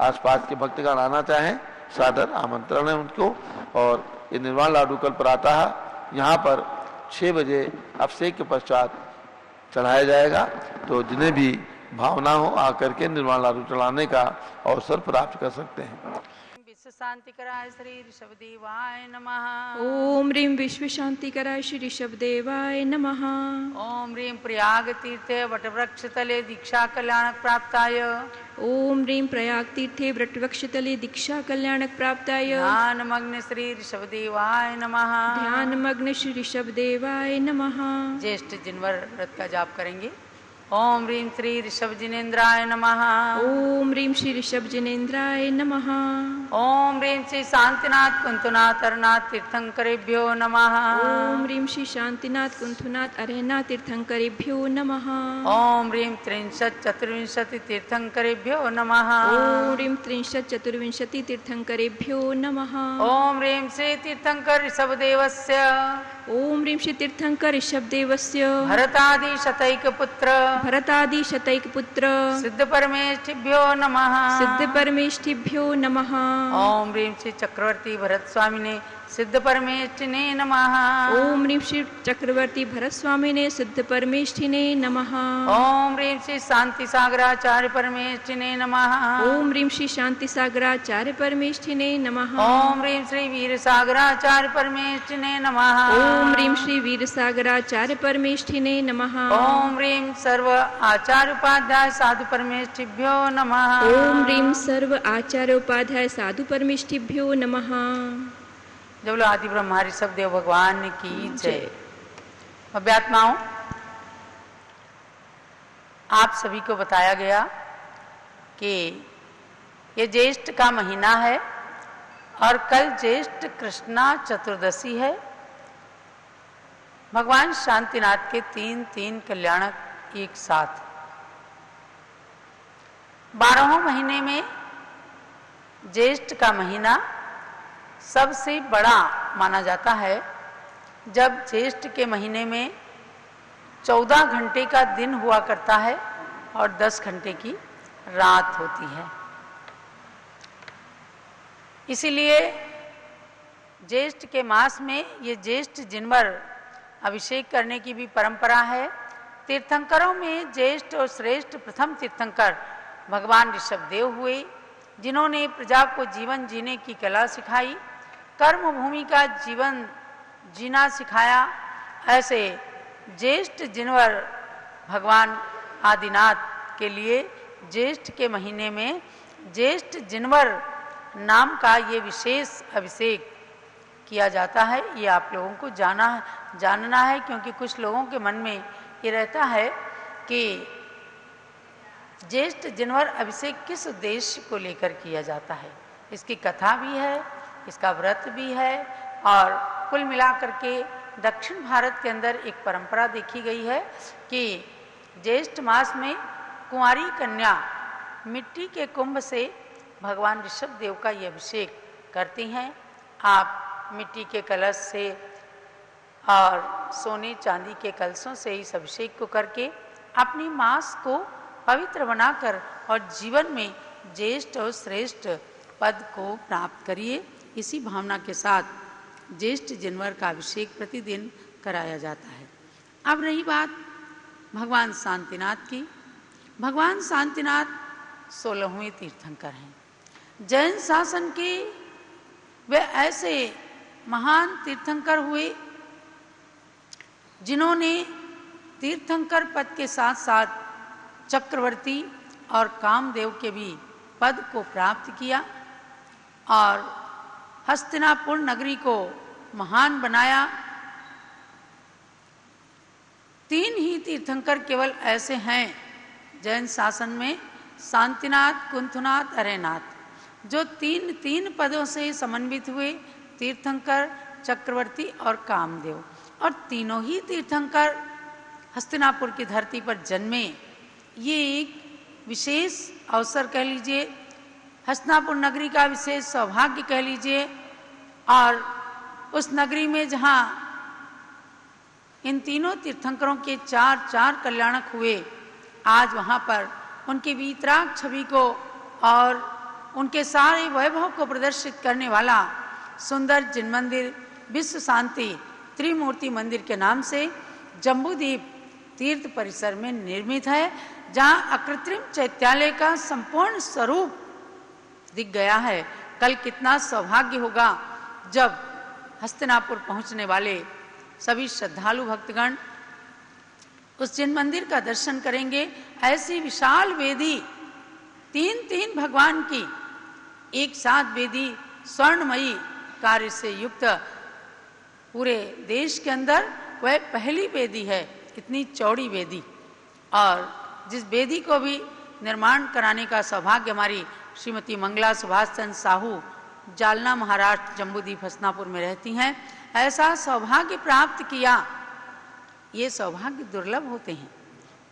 आसपास के भक्तगण आना चाहें सादर आमंत्रण है उनको। और ये निर्वाण लाडू कल प्रातः यहाँ पर 6 बजे अभिषेक के पश्चात चढ़ाया जाएगा। तो जिन्हें भी भावना हो आकर के निर्वाण लाडू चढ़ाने का अवसर प्राप्त कर सकते हैं। विश्व शांतिकराय श्री ऋषभदेवाय नमः। ओम ह्रीं विश्व शांतिकराय श्री ऋषभदेवाय नमः। ओम ह्रीं प्रयाग तीर्थे वटवृक्ष तले दीक्षा कल्याण प्राप्ताय। ओम ह्रीं प्रयाग तीर्थे वटवृक्षतले दीक्षा कल्याणक प्राप्ताय। ध्यानमग्न श्री ऋषभदेवाय नमः। ध्यानमग्न श्री ऋषभदेवाय नमः। ज्येष्ठ जिनवर व्रत का जाप करेंगे। ओम ह्रीं श्री ऋषभ जिनेन्द्राय नमः। ओम ह्रीं श्री ऋषभ जिनेन्द्राय नमः। ओम ह्रीं श्री शांतिनाथ कुंतुनाथ अरनाथ तीर्थंकरेभ्यो नमः। ओम ह्रीं श्री शांतिनाथ कुंथुनाथ अरहनाथ तीर्थंकरेभ्यो नमः। ओम ह्रीं त्रिंशत् चतुर्विंशति तीर्थंकरेभ्यो नमः। ओम ह्रीं त्रिंशत् चतुर्विंशति तीर्थंकरेभ्यो नमः। ओम ह्रीं श्री तीर्थंकर ऋषभदेवस्य ओम ह्रीं श्री तीर्थंकर ऋषभदेवस्य भरतादि शतैकपुत्र भरतादि शतैकपुत्र सिद्ध परमेष्ठिभ्यो नमः। सिद्ध परमेष्ठिभ्यो नमः। ओम ह्रीं श्री चक्रवर्ती भरत स्वामिने सिद्ध परमेष्ठिने नमः। ओम ह्रीं श्री चक्रवर्ती भरत स्वामिने सिद्ध परमेष्ठिने नमः। ओम ह्रीं श्री शांति सागराचार्य परमेष्ठिने नमः। ओम ह्रीं श्री शांति सागराचार्य परमेष्ठिने नमः। ओम ह्रीं श्री वीर सागराचार्य परमेष्ठिने नमः। ओम ह्रीं श्री वीर सागराचार्य परमेष्ठिने नमः। ओम ह्रीं सर्व आचार्य उपाध्याय साधु परमेष्ठिभ्यो नमः। ओम ह्रीं सर्व आचार्य उपाध्याय साधु परमेष्ठिभ्यो नमः। जब बोलो आदि ब्रह्मा ऋषभ देव भगवान की जय। अभ्यात्माओं, आप सभी को बताया गया कि ये ज्येष्ठ का महीना है और कल ज्येष्ठ कृष्णा चतुर्दशी है। भगवान शांतिनाथ के तीन तीन कल्याणक एक साथ 12वें महीने में ज्येष्ठ का महीना सबसे बड़ा माना जाता है। जब ज्येष्ठ के महीने में 14 घंटे का दिन हुआ करता है और 10 घंटे की रात होती है। इसीलिए ज्येष्ठ के मास में ये ज्येष्ठ जिनवर अभिषेक करने की भी परंपरा है। तीर्थंकरों में ज्येष्ठ और श्रेष्ठ प्रथम तीर्थंकर भगवान ऋषभदेव हुए, जिन्होंने प्रजा को जीवन जीने की कला सिखाई, कर्म भूमि का जीवन जीना सिखाया। ऐसे ज्येष्ठ जिनवर भगवान आदिनाथ के लिए ज्येष्ठ के महीने में ज्येष्ठ जिनवर नाम का ये विशेष अभिषेक किया जाता है। ये आप लोगों को जानना है, क्योंकि कुछ लोगों के मन में ये रहता है कि ज्येष्ठ जिनवर अभिषेक किस उद्देश्य को लेकर किया जाता है। इसकी कथा भी है, इसका व्रत भी है, और कुल मिलाकर के दक्षिण भारत के अंदर एक परंपरा देखी गई है कि ज्येष्ठ मास में कुंवारी कन्या मिट्टी के कुंभ से भगवान ऋषभदेव का ये अभिषेक करती हैं। आप मिट्टी के कलश से और सोने चांदी के कलशों से इस अभिषेक को करके अपनी मास को पवित्र बनाकर और जीवन में ज्येष्ठ और श्रेष्ठ पद को प्राप्त करिए। इसी भावना के साथ ज्येष्ठ जिनवर का अभिषेक प्रतिदिन कराया जाता है। अब रही बात भगवान शांतिनाथ की। भगवान शांतिनाथ 16वें तीर्थंकर हैं। जैन शासन के वे ऐसे महान तीर्थंकर हुए जिन्होंने तीर्थंकर पद के साथ साथ चक्रवर्ती और कामदेव के भी पद को प्राप्त किया और हस्तिनापुर नगरी को महान बनाया। 3 ही तीर्थंकर केवल ऐसे हैं जैन शासन में, शांतिनाथ, कुंथुनाथ, अरहनाथ, जो 3 पदों से समन्वित हुए, तीर्थंकर, चक्रवर्ती और कामदेव। और तीनों ही तीर्थंकर हस्तिनापुर की धरती पर जन्मे। ये एक विशेष अवसर कह लीजिए, हस्तिनापुर नगरी का विशेष सौभाग्य कह लीजिए। और उस नगरी में जहाँ इन तीनों तीर्थंकरों के 4 कल्याणक हुए, आज वहाँ पर उनकी वीतराग छवि को और उनके सारे वैभव को प्रदर्शित करने वाला सुंदर जिन मंदिर विश्व शांति त्रिमूर्ति मंदिर के नाम से जम्बूद्वीप तीर्थ परिसर में निर्मित है, जहाँ अकृत्रिम चैत्यालय का संपूर्ण स्वरूप दिख गया है। कल कितना सौभाग्य होगा जब हस्तिनापुर पहुंचने वाले सभी श्रद्धालु भक्तगण उस जिन मंदिर का दर्शन करेंगे। ऐसी विशाल वेदी, 3 भगवान की एक साथ वेदी, स्वर्णमयी कार्य से युक्त पूरे देश के अंदर वह पहली वेदी है, इतनी चौड़ी वेदी। और जिस वेदी को भी निर्माण कराने का सौभाग्य हमारी श्रीमती मंगला सुभाष चंद्र साहू जालना महाराष्ट्र जम्बूद्वीप हस्तिनापुर में रहती हैं, ऐसा सौभाग्य प्राप्त किया। ये सौभाग्य दुर्लभ होते हैं।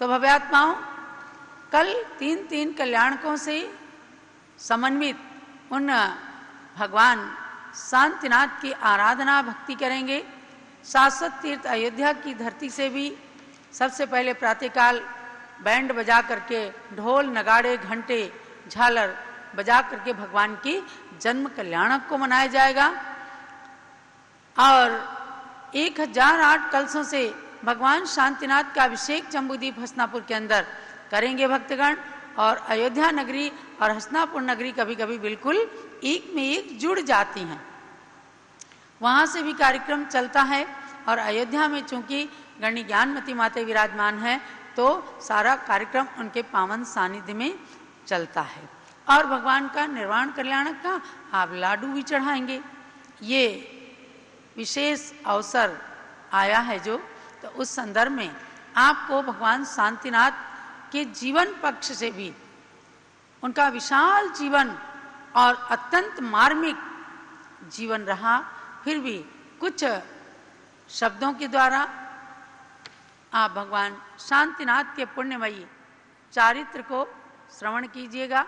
तो भव्यात्माओं, कल 3 कल्याणकों से समन्वित उन भगवान शांतिनाथ की आराधना भक्ति करेंगे। शाश्वत तीर्थ अयोध्या की धरती से भी सबसे पहले प्रातःकाल बैंड बजा करके, ढोल नगाड़े घंटे झालर बजा करके भगवान की जन्म कल्याणक को मनाया जाएगा। और 1008 कलशों से भगवान शांतिनाथ का अभिषेक जम्बूद्वीप हस्तिनापुर के अंदर करेंगे भक्तगण। और अयोध्या नगरी और हस्तिनापुर नगरी कभी कभी बिल्कुल एक में एक जुड़ जाती हैं, वहाँ से भी कार्यक्रम चलता है। और अयोध्या में चूंकि गणि ज्ञानमती माता विराजमान है, तो सारा कार्यक्रम उनके पावन सानिध्य में चलता है। और भगवान का निर्वाण कल्याणक का आप लाडू भी चढ़ाएंगे। ये विशेष अवसर आया है जो, तो उस संदर्भ में आपको भगवान शांतिनाथ के जीवन पक्ष से भी, उनका विशाल जीवन और अत्यंत मार्मिक जीवन रहा, फिर भी कुछ शब्दों के द्वारा आप भगवान शांतिनाथ के पुण्यमयी चारित्र को श्रवण कीजिएगा।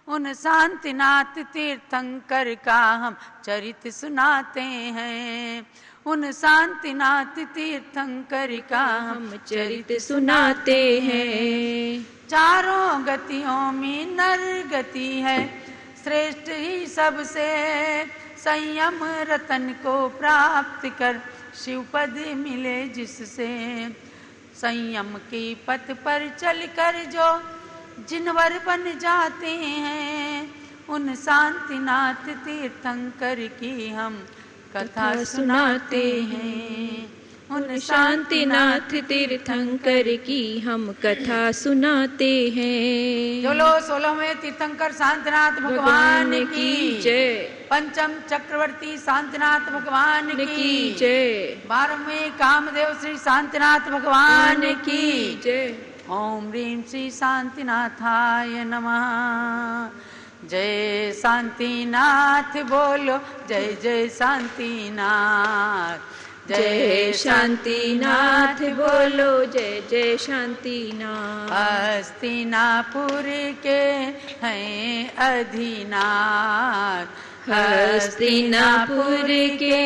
उन शांतिनाथ तीर्थंकर का हम चरित सुनाते हैं, उन शांतिनाथ तीर्थंकर का हम चरित सुनाते हैं। चारों गतियों में नर गति है, श्रेष्ठ ही सबसे संयम रतन को प्राप्त कर शिवपद मिले जिससे। संयम के पथ पर चलकर जो जिनवर बन जाते हैं, उन शांतिनाथ तीर्थंकर की हम कथा सुनाते हैं। उन शांतिनाथ तीर्थंकर की हम कथा सुनाते हैं। बोलो 16वें तीर्थंकर शांतिनाथ भगवान की जय। पंचम चक्रवर्ती शांतिनाथ भगवान की जय। 12वें कामदेव श्री शांतिनाथ भगवान की जय। ओम ह्रीं श्री शांतिनाथाय नमः। जय शांतिनाथ बोलो, जय जय शांतिनाथ। जय शांतिनाथ बोलो, जय जय शांतिनाथ। हस्तिनापुर के हैं अधिनाथ, हस्तिनापुर के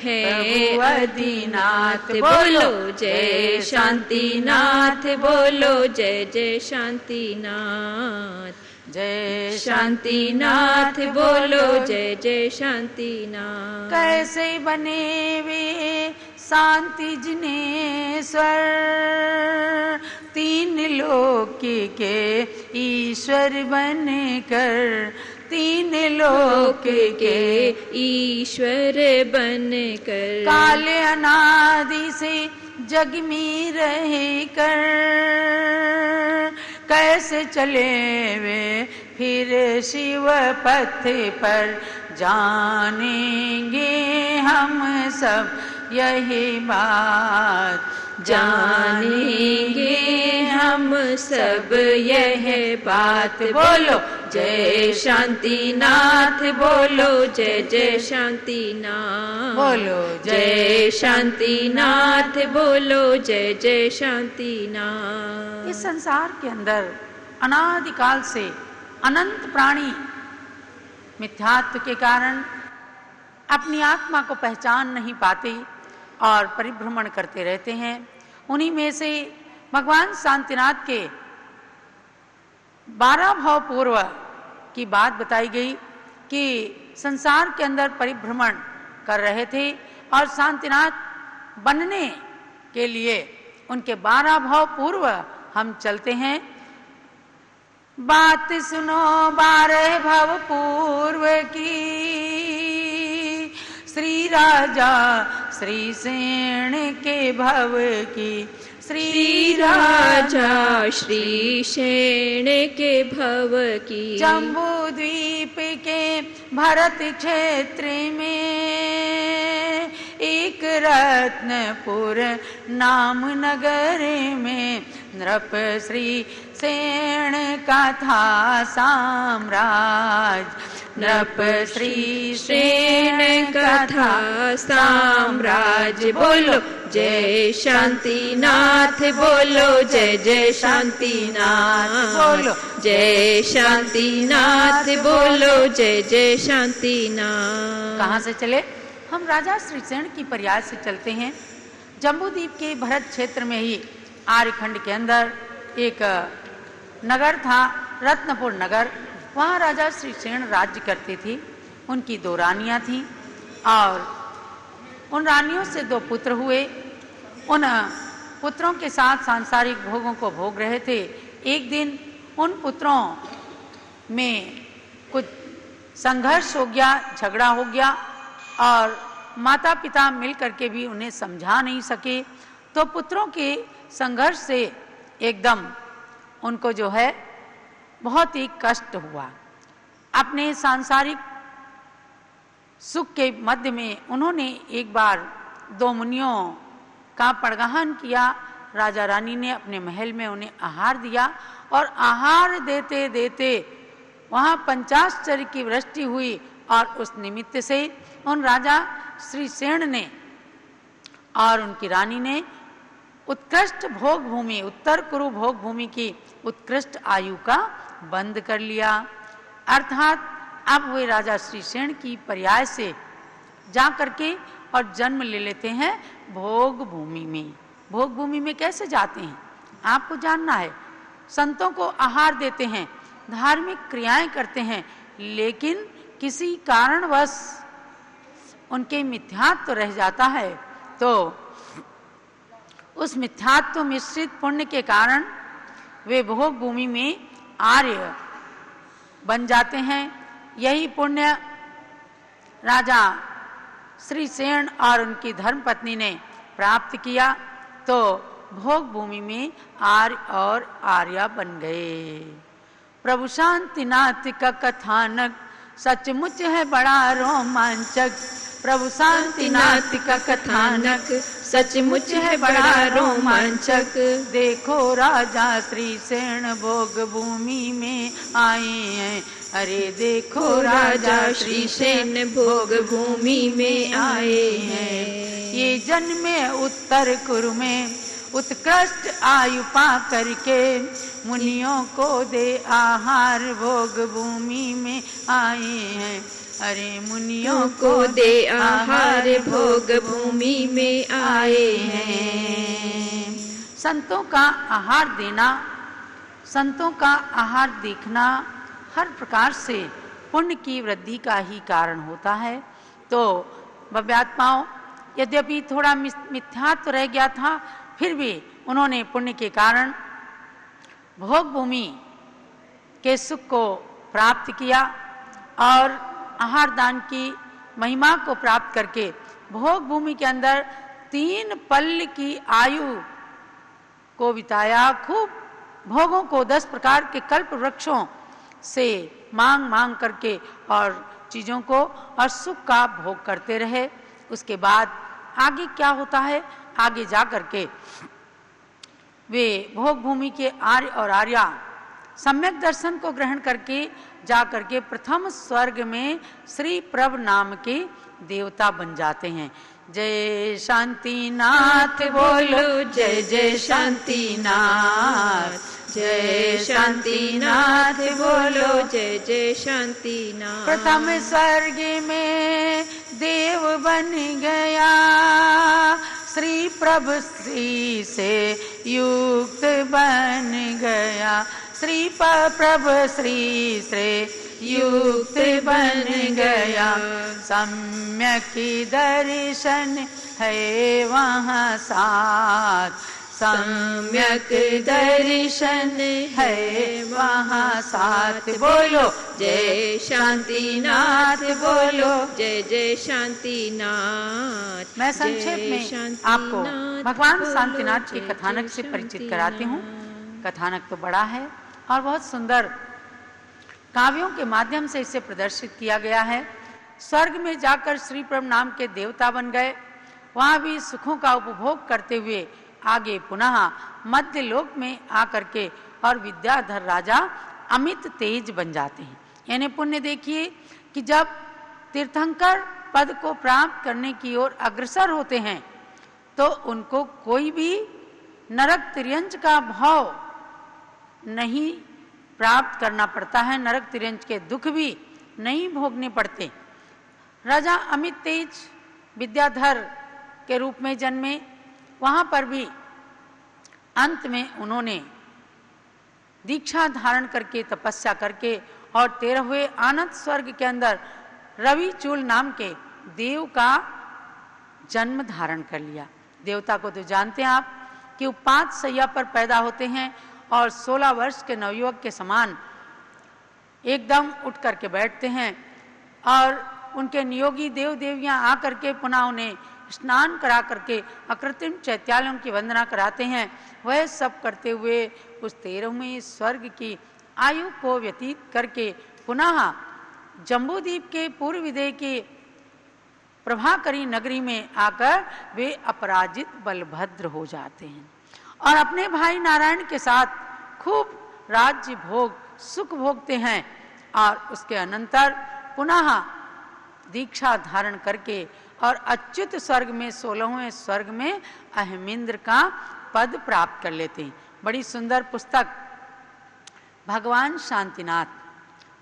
हैं अधिनाथ। बोलो जय शांतिनाथ, बोलो जय जय शांतिनाथ। जय शांतिनाथ बोलो, जय जय शांतिनाथ। कैसे बने वे शांति जिनेश्वर, 3 लोक के ईश्वर बनकर, 3 लोक के ईश्वर बनकर। काले अनादि से जग में रह कर, कैसे चले वे फिर शिव पथ पर। जानेंगे हम सब यही बात, जानेंगे हम सब यह बात। बोलो जय शांतिनाथ, बोलो जय जय शांतिनाथ। बोलो जय शांतिनाथ, बोलो जय जय शांतिनाथ। इस संसार के अंदर अनादिकाल से अनंत प्राणी मिथ्यात्व के कारण अपनी आत्मा को पहचान नहीं पाते और परिभ्रमण करते रहते हैं। उन्हीं में से भगवान शांतिनाथ के 12 भाव पूर्व की बात बताई गई कि संसार के अंदर परिभ्रमण कर रहे थे और शांतिनाथ बनने के लिए उनके 12 भाव पूर्व हम चलते हैं। बात सुनो 12 भव पूर्व की, श्री राजा श्री सेन के भव की। श्री राजा श्री सेन के भव की। जम्बू द्वीप के भरत क्षेत्र में, एक रत्नपुर नाम नगर में, नृप श्री सेन का था साम्राज्य। नृप श्री सेन का था साम्राज्य। बोलो जय शांतिनाथ, बोलो जय जय शांतिनाथ, बोलो जय शांतिनाथ, बोलो जय जय शांतिनाथ। कहाँ से चले? हम राजा श्रीसेन की पर्याय से चलते हैं। जम्बूद्वीप के भरत क्षेत्र में ही आर्यखंड के अंदर एक नगर था, रत्नपुर नगर। वहाँ राजा श्रीसेन राज्य करते थे। उनकी 2 रानियाँ थीं और उन रानियों से 2 पुत्र हुए। उन पुत्रों के साथ सांसारिक भोगों को भोग रहे थे। एक दिन उन पुत्रों में कुछ संघर्ष हो गया, झगड़ा हो गया और माता पिता मिल करके भी उन्हें समझा नहीं सके। तो पुत्रों के संघर्ष से एकदम उनको जो है बहुत ही कष्ट हुआ। अपने सांसारिक सुख के मध्य में उन्होंने एक बार 2 मुनियों का पड़गहन किया। राजा रानी ने अपने महल में उन्हें आहार दिया और आहार देते देते वहाँ पंचाश्चर्य की वृष्टि हुई और उस निमित्त से उन राजा श्रीसेन ने और उनकी रानी ने उत्कृष्ट भोग भूमि, उत्तर कुरु भोग भूमि की उत्कृष्ट आयु का बंद कर लिया। अर्थात अब वे राजा श्रीसेन की पर्याय से जा करके और जन्म ले लेते हैं भोग भूमि में। भोग भूमि में कैसे जाते हैं आपको जानना है। संतों को आहार देते हैं, धार्मिक क्रियाएं करते हैं, लेकिन किसी कारणवश उनके मिथ्यात्व रह जाता है तो उस मिथ्यात्व मिश्रित पुण्य के कारण वे भोग भूमि में आर्य बन जाते हैं। यही पुण्य राजा श्रीसेन और उनकी धर्मपत्नी ने प्राप्त किया तो भोग भूमि में आर्य और आर्या बन गए। प्रभु शांतिनाथ का कथानक सचमुच है बड़ा रोमांचक। प्रभु शांतिनाथ का कथानक सचमुच है बड़ा रोमांचक। देखो राजा श्रीसेन भोग भूमि में आए हैं। अरे देखो राजा श्रीसेन भोग भूमि में आए हैं। ये जन्मे उत्तर कुरु में उत्कृष्ट आयु पा करके, मुनियों को दे आहार भोग भूमि में आए हैं। अरे मुनियों को दे आहार भोग भूमि में आए हैं। संतों का आहार देना, संतों का आहार देखना हर प्रकार से पुण्य की वृद्धि का ही कारण होता है। तो भव्यात्माओं, यद्यपि थोड़ा मिथ्यात्व रह गया था, फिर भी उन्होंने पुण्य के कारण भोग भूमि के सुख को प्राप्त किया और आहार दान की महिमा को प्राप्त करके भोग भूमि के अंदर 3 पल की आयु को बिताया। खूब भोगों को 10 प्रकार के कल्प वृक्षों से मांग मांग करके और चीजों को और सुख का भोग करते रहे। उसके बाद आगे क्या होता है, आगे जा करके वे भोग भूमि के आर्य और आर्या सम्यक दर्शन को ग्रहण करके जा करके प्रथम स्वर्ग में श्री प्रभ नाम के देवता बन जाते हैं। जय शांतिनाथ बोलो, जय जय शांतिनाथ, जय शांतिनाथ बोलो, जय जय शांतिनाथ। प्रथम स्वर्ग में देव बन गया, श्री प्रभ श्री से युक्त बन गया। श्री प्रभ श्री से युक्त बन गया। सम्यक दर्शन है वहाँ साथ, सम्यक दर्शन है वहाँ साथ बोलो जय शांतिनाथ बोलो जय जय शांतिनाथ। मैं संक्षेप में आपको भगवान शांतिनाथ के कथानक से परिचित कराती हूँ। कथानक तो बड़ा है और बहुत सुंदर काव्यों के माध्यम से इसे प्रदर्शित किया गया है। स्वर्ग में जाकर श्री प्रभु नाम के देवता बन गए, वहां भी सुखों का उपभोग करते हुए आगे पुनः मध्य लोक में आकर के और विद्याधर राजा अमित तेज बन जाते हैं। यानी पुण्य देखिए कि जब तीर्थंकर पद को प्राप्त करने की ओर अग्रसर होते हैं तो उनको कोई भी नरक तिर्यंच का भाव नहीं प्राप्त करना पड़ता है, नरक तिर्यंच के दुख भी नहीं भोगने पड़ते। राजा अमित तेज विद्याधर के रूप में जन्मे, वहां पर भी अंत में उन्होंने दीक्षा धारण करके तपस्या करके और 13वें आनंद स्वर्ग के अंदर रविचूल नाम के देव का जन्म धारण कर लिया। देवता को तो जानते हैं आप कि वो 5 सैया पर पैदा होते हैं और 16 वर्ष के नवयुवक के समान एकदम उठ करके बैठते हैं और उनके नियोगी देव देवियां आकर के पुनः उन्हें स्नान करा करके अकृत्रिम चैत्यालयों की वंदना कराते हैं। वह सब करते हुए उस 13वें स्वर्ग की आयु को व्यतीत करके पुनः जम्बूद्वीप के पूर्व विदेह के प्रभाकरी नगरी में आकर वे अपराजित बलभद्र हो जाते हैं और अपने भाई नारायण के साथ खूब राज्य भोग सुख भोगते हैं और उसके अनंतर पुनः दीक्षा धारण करके और अच्युत स्वर्ग में 16वें स्वर्ग में अहमिंद्र का पद प्राप्त कर लेते हैं। बड़ी सुंदर पुस्तक भगवान शांतिनाथ,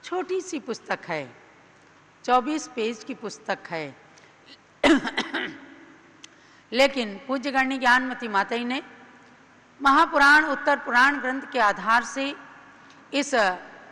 छोटी सी पुस्तक है, 24 पेज की पुस्तक है लेकिन पूज्य गण्य ज्ञानमती माताजी ने महापुराण उत्तर पुराण ग्रंथ के आधार से इस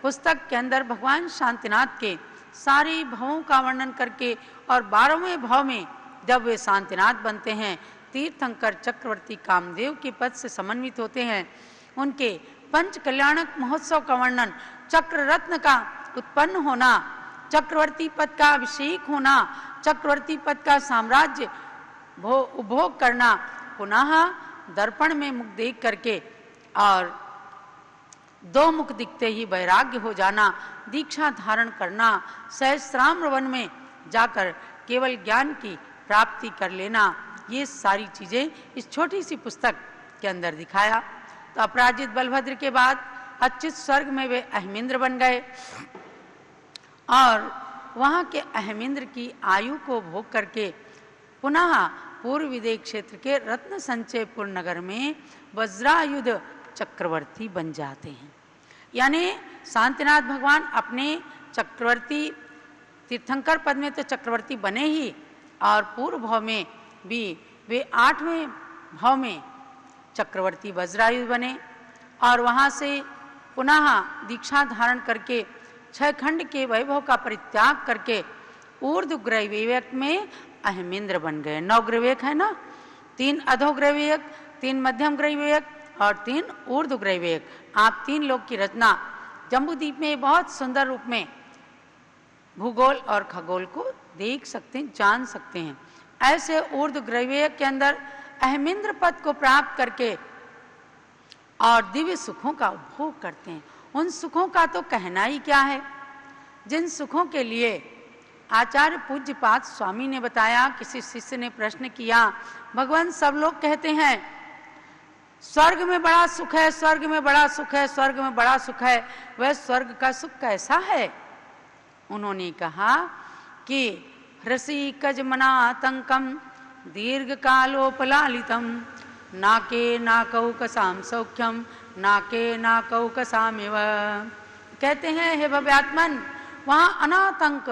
पुस्तक के अंदर भगवान शांतिनाथ के सारे भावों का वर्णन करके और 12वें भाव में जब वे शांतिनाथ बनते हैं, तीर्थंकर चक्रवर्ती कामदेव के पद से समन्वित होते हैं, उनके पंच कल्याणक महोत्सव का वर्णन, चक्र रत्न का उत्पन्न होना, चक्रवर्ती पद का अभिषेक होना, चक्रवर्ती पद का साम्राज्य उपभोग करना, पुनः दर्पण में मुख देख करके और 2 मुख दिखते ही वैराग्य हो जाना, दीक्षा धारण करना, सहस्राम्र वन में जाकर केवल ज्ञान की प्राप्ति कर लेना, ये सारी चीजें इस छोटी सी पुस्तक के अंदर दिखाया। तो अपराजित बलभद्र के बाद अच्युत स्वर्ग में वे अहमिंद्र बन गए और वहां के अहमिंद्र की आयु को भोग करके पुनः पूर्व विदेह क्षेत्र के रत्न संचयपुर नगर में वज्रायुध चक्रवर्ती बन जाते हैं। यानी शांतिनाथ भगवान अपने चक्रवर्ती तीर्थंकर पद में तो चक्रवर्ती बने ही और पूर्व भाव में भी वे 8वें भाव में चक्रवर्ती वज्रायुध बने और वहां से पुनः दीक्षा धारण करके 6 खंड के वैभव का परित्याग करके ऊर्ध्व ग्रहविवेक में अहमिंद्र बन गए। 9 ग्रहविवेक है ना, 3 अधोग्रहविवेक, 3 मध्यम ग्रहविवेक और 3 ऊर्ध्व ग्रहविवेक। आप 3 लोक की रचना जम्बूद्वीप में बहुत सुंदर रूप में भूगोल और खगोल को देख सकते हैं, जान सकते हैं। ऐसे ऊर्ध्व ग्रहविवेक के अंदर अहमिंद्र पद को प्राप्त करके और दिव्य सुखों का उपभोग करते हैं। उन सुखों का तो कहना ही क्या है, जिन सुखों के लिए आचार्य पूज्यपाद स्वामी ने बताया। किसी शिष्य ने प्रश्न किया, भगवान सब लोग कहते हैं स्वर्ग में बड़ा सुख है, स्वर्ग में बड़ा सुख है, स्वर्ग में बड़ा सुख है, वह स्वर्ग का सुख कैसा है? उन्होंने कहा कि ह्रसीकजमनातंकम दीर्घ कालोपलालितम नाके नाकौकसाम सौख्यम नाके नाकौकसामेव। कहते हैं हे भव्यात्मन, वहां अनातंक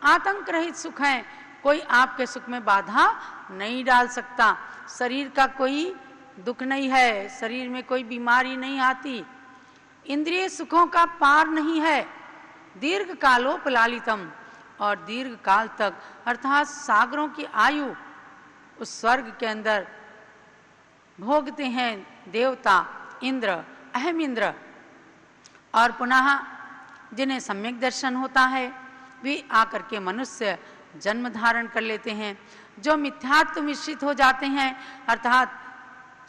आतंक रहित सुख है, कोई आपके सुख में बाधा नहीं डाल सकता। शरीर का कोई दुख नहीं है, शरीर में कोई बीमारी नहीं आती, इंद्रिय सुखों का पार नहीं है। दीर्घ कालोपलालितम, और दीर्घ काल तक अर्थात सागरों की आयु उस स्वर्ग के अंदर भोगते हैं देवता इंद्र, अहम इंद्र, और पुनः जिन्हें सम्यक दर्शन होता है वे आकर के मनुष्य जन्म धारण कर लेते हैं। जो मिथ्यात्व मिश्रित हो जाते हैं अर्थात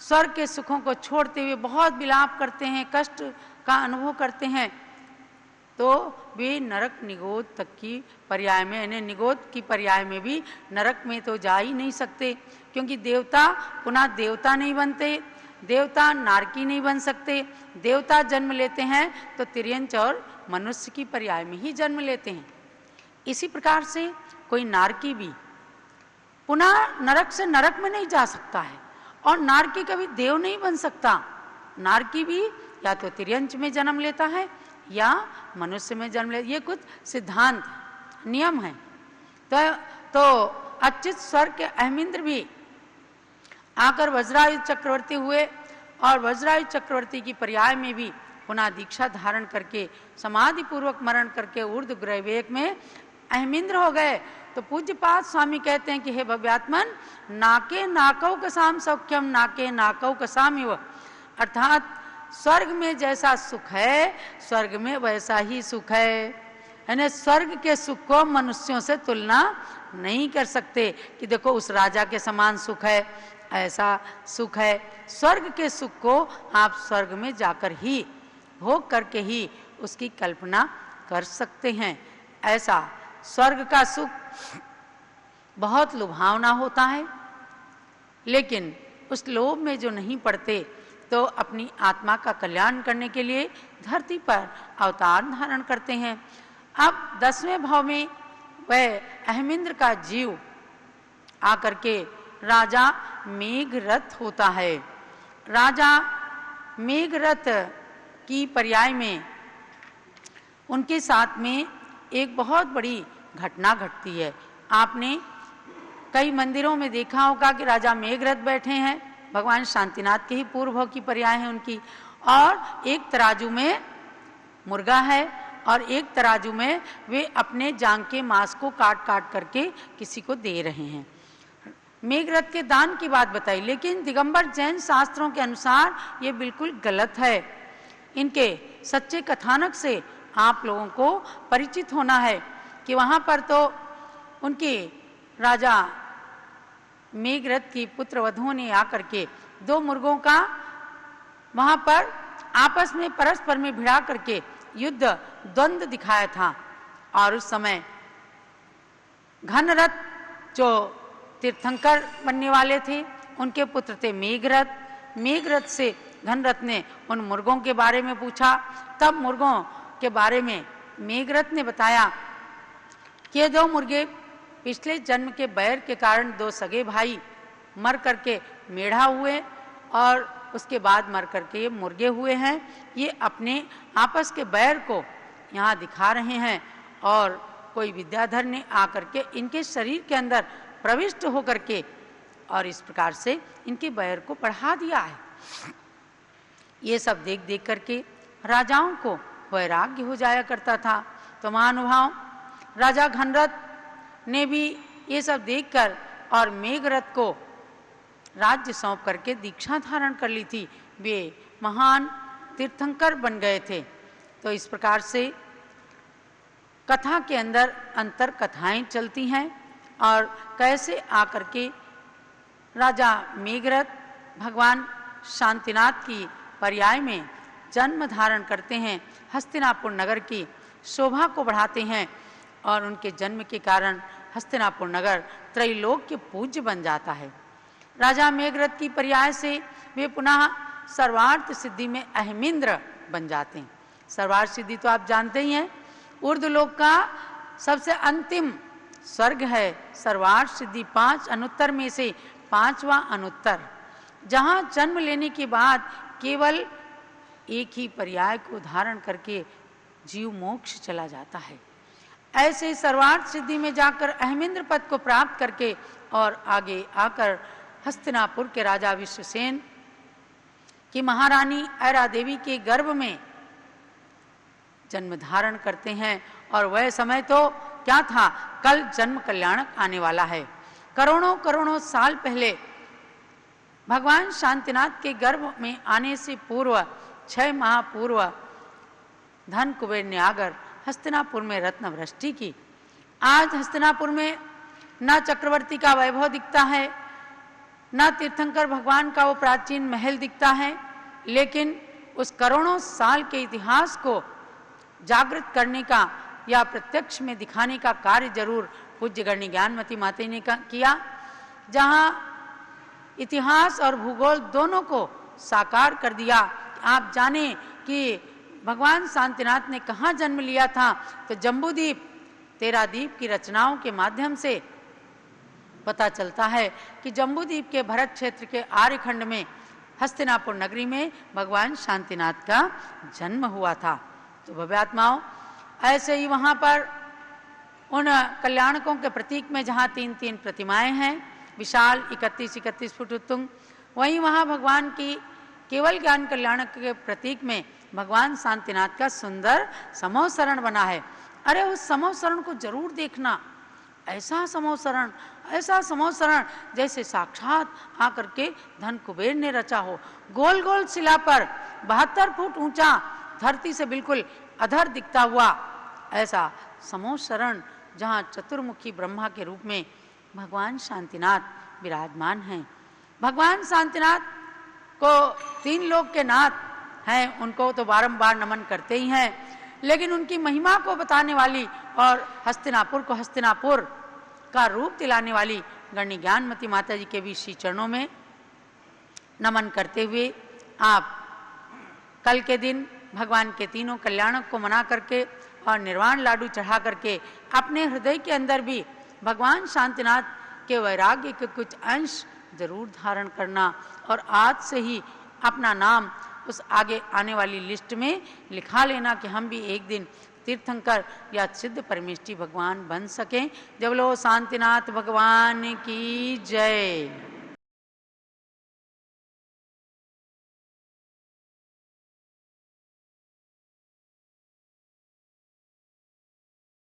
स्वर्ग के सुखों को छोड़ते हुए बहुत विलाप करते हैं, कष्ट का अनुभव करते हैं, तो वे नरक निगोद तक की पर्याय में, यानी निगोद की पर्याय में भी नरक में तो जा ही नहीं सकते, क्योंकि देवता पुनः देवता नहीं बनते, देवता नारकी नहीं बन सकते। देवता जन्म लेते हैं तो तिर्यंच और मनुष्य की पर्याय में ही जन्म लेते हैं। इसी प्रकार से कोई नारकी भी पुनः नरक से नरक में नहीं जा सकता है, और नारकी कभी देव नहीं बन सकता। नारकी भी या तो तिर्यंच में जन्म लेता है या मनुष्य में जन्म लेता, ये कुछ सिद्धांत नियम है। तो अच्युत स्वर्ग के अहमिंद्र भी आकर वज्रायुध चक्रवर्ती हुए, और वज्रायुध चक्रवर्ती की पर्याय में भी पुनः दीक्षा धारण करके समाधि पूर्वक मरण करके ऊर्ध्व ग्रहवेग में अहमिंद्र हो गए। तो पूज्यपाद स्वामी कहते हैं कि हे भव्यात्मन, नाके नाकौ कसाम सौख्यम नाके नाकौ कसाम इव, अर्थात स्वर्ग में जैसा सुख है स्वर्ग में वैसा ही सुख है, यानी स्वर्ग के सुख को मनुष्यों से तुलना नहीं कर सकते कि देखो उस राजा के समान सुख है, ऐसा सुख है। स्वर्ग के सुख को आप स्वर्ग में जाकर ही भोग करके ही उसकी कल्पना कर सकते हैं। ऐसा स्वर्ग का सुख बहुत लुभावना होता है, लेकिन उस लोभ में जो नहीं पड़ते तो अपनी आत्मा का कल्याण करने के लिए धरती पर अवतार धारण करते हैं। अब 10वें भाव में वह अहमिंद्र का जीव आकर के राजा मेघरथ होता है। राजा मेघरथ की पर्याय में उनके साथ में एक बहुत बड़ी घटना घटती है। आपने कई मंदिरों में देखा होगा कि राजा मेघरथ बैठे हैं, भगवान शांतिनाथ के ही पूर्व भाव की पर्याय है उनकी, और एक तराजू में मुर्गा है और एक तराजू में वे अपने जांग के मांस को काट काट करके किसी को दे रहे हैं। मेघरथ के दान की बात बताई, लेकिन दिगंबर जैन शास्त्रों के अनुसार ये बिल्कुल गलत है। इनके सच्चे कथानक से आप लोगों को परिचित होना है कि वहाँ पर तो उनके राजा मेघरथ की पुत्र वधुओं ने आकर के 2 मुर्गों का वहाँ पर आपस में परस्पर में भिड़ा करके युद्ध द्वंद्व दिखाया था, और उस समय घनरथ जो तीर्थंकर बनने वाले थे उनके पुत्र थे मेघरथ। मेघरथ से घनरथ ने उन मुर्गों के बारे में पूछा, तब मुर्गों के बारे में मेघरथ ने बताया कि ये 2 मुर्गे पिछले जन्म के बैर के कारण 2 सगे भाई मर करके मेढ़ा हुए और उसके बाद मर करके ये मुर्गे हुए हैं। ये अपने आपस के बैर को यहाँ दिखा रहे हैं, और कोई विद्याधर ने आकर के इनके शरीर के अंदर प्रविष्ट होकर के और इस प्रकार से इनके बैर को बढ़ा दिया है। ये सब देख देख करके राजाओं को वैराग्य हो जाया करता था। तो महानुभाव राजा घनरथ ने भी ये सब देखकर और मेघरथ को राज्य सौंप करके दीक्षा धारण कर ली थी। वे महान तीर्थंकर बन गए थे। तो इस प्रकार से कथा के अंदर अंतर कथाएं चलती हैं, और कैसे आकर के राजा मेघरथ भगवान शांतिनाथ की पर्याय में जन्म धारण करते हैं, हस्तिनापुर नगर की शोभा को बढ़ाते हैं, और उनके जन्म के कारण हस्तिनापुर नगर त्रैलोक के पूज्य बन जाता है। राजा मेघरथ की पर्याय से वे पुनः सर्वार्थ सिद्धि में अहमिंद्र बन जाते हैं। सर्वार्थ सिद्धि तो आप जानते ही हैं, ऊर्ध्वलोक का सबसे अंतिम स्वर्ग है। सर्वार्थ सिद्धि 5 अनुत्तर में से 5वां अनुत्तर, जहाँ जन्म लेने के बाद केवल एक ही पर्याय को धारण करके जीव मोक्ष चला जाता है। ऐसे सर्वार्थ सिद्धि में जाकर अहमिंद्र पद को प्राप्त करके और आगे आकर हस्तिनापुर के राजा विश्वसेन की महारानी ऐरा देवी के गर्भ में जन्म धारण करते हैं। और वह समय तो क्या था, कल जन्म कल्याणक आने वाला है। करोड़ों करोड़ों साल पहले भगवान शांतिनाथ के गर्भ में आने से पूर्व 6 माह पूर्व धन कुबेर ने आकर हस्तिनापुर में रत्न वृष्टि की। आज हस्तिनापुर में न चक्रवर्ती का वैभव दिखता है, न तीर्थंकर भगवान का वो प्राचीन महल दिखता है, लेकिन उस करोड़ों साल के इतिहास को जागृत करने का या प्रत्यक्ष में दिखाने का कार्य जरूर पूज्य गणनी ज्ञानमती माता ने किया, जहां इतिहास और भूगोल दोनों को साकार कर दिया। आप जाने कि भगवान शांतिनाथ ने कहाँ जन्म लिया था, तो जम्बूद्वीप 13 द्वीप की रचनाओं के माध्यम से पता चलता है कि जम्बूद्वीप के भरत क्षेत्र के आर्यखंड में हस्तिनापुर नगरी में भगवान शांतिनाथ का जन्म हुआ था। तो भव्यात्माओं, ऐसे ही वहाँ पर उन कल्याणकों के प्रतीक में जहाँ 3-3 प्रतिमाएं हैं, विशाल 31-31 फुट उत्तुंग, वहीं वहाँ भगवान की केवल ज्ञान कल्याणक के प्रतीक में भगवान शांतिनाथ का सुंदर समोसरण बना है। अरे उस समोसरण को जरूर देखना, ऐसा समोसरण जैसे साक्षात आकर के धन कुबेर ने रचा हो। गोल गोल शिला पर 72 फुट ऊंचा, धरती से बिल्कुल अधर दिखता हुआ ऐसा समोसरण, जहाँ चतुर्मुखी ब्रह्मा के रूप में भगवान शांतिनाथ विराजमान हैं। भगवान शांतिनाथ को 3 लोक के नाथ हैं, उनको तो बारंबार नमन करते ही हैं, लेकिन उनकी महिमा को बताने वाली और हस्तिनापुर को हस्तिनापुर का रूप दिलाने वाली गणनी ज्ञानमती माता जी के भी श्री चरणों में नमन करते हुए आप कल के दिन भगवान के तीनों कल्याणक को मना करके और निर्वाण लाडू चढ़ा करके अपने हृदय के अंदर भी भगवान शांतिनाथ के वैराग्य के कुछ अंश जरूर धारण करना, और आज से ही अपना नाम उस आगे आने वाली लिस्ट में लिखा लेना कि हम भी एक दिन तीर्थंकर या सिद्ध परमेष्ठी भगवान बन सकें। जब लो शांतिनाथ भगवान की जय।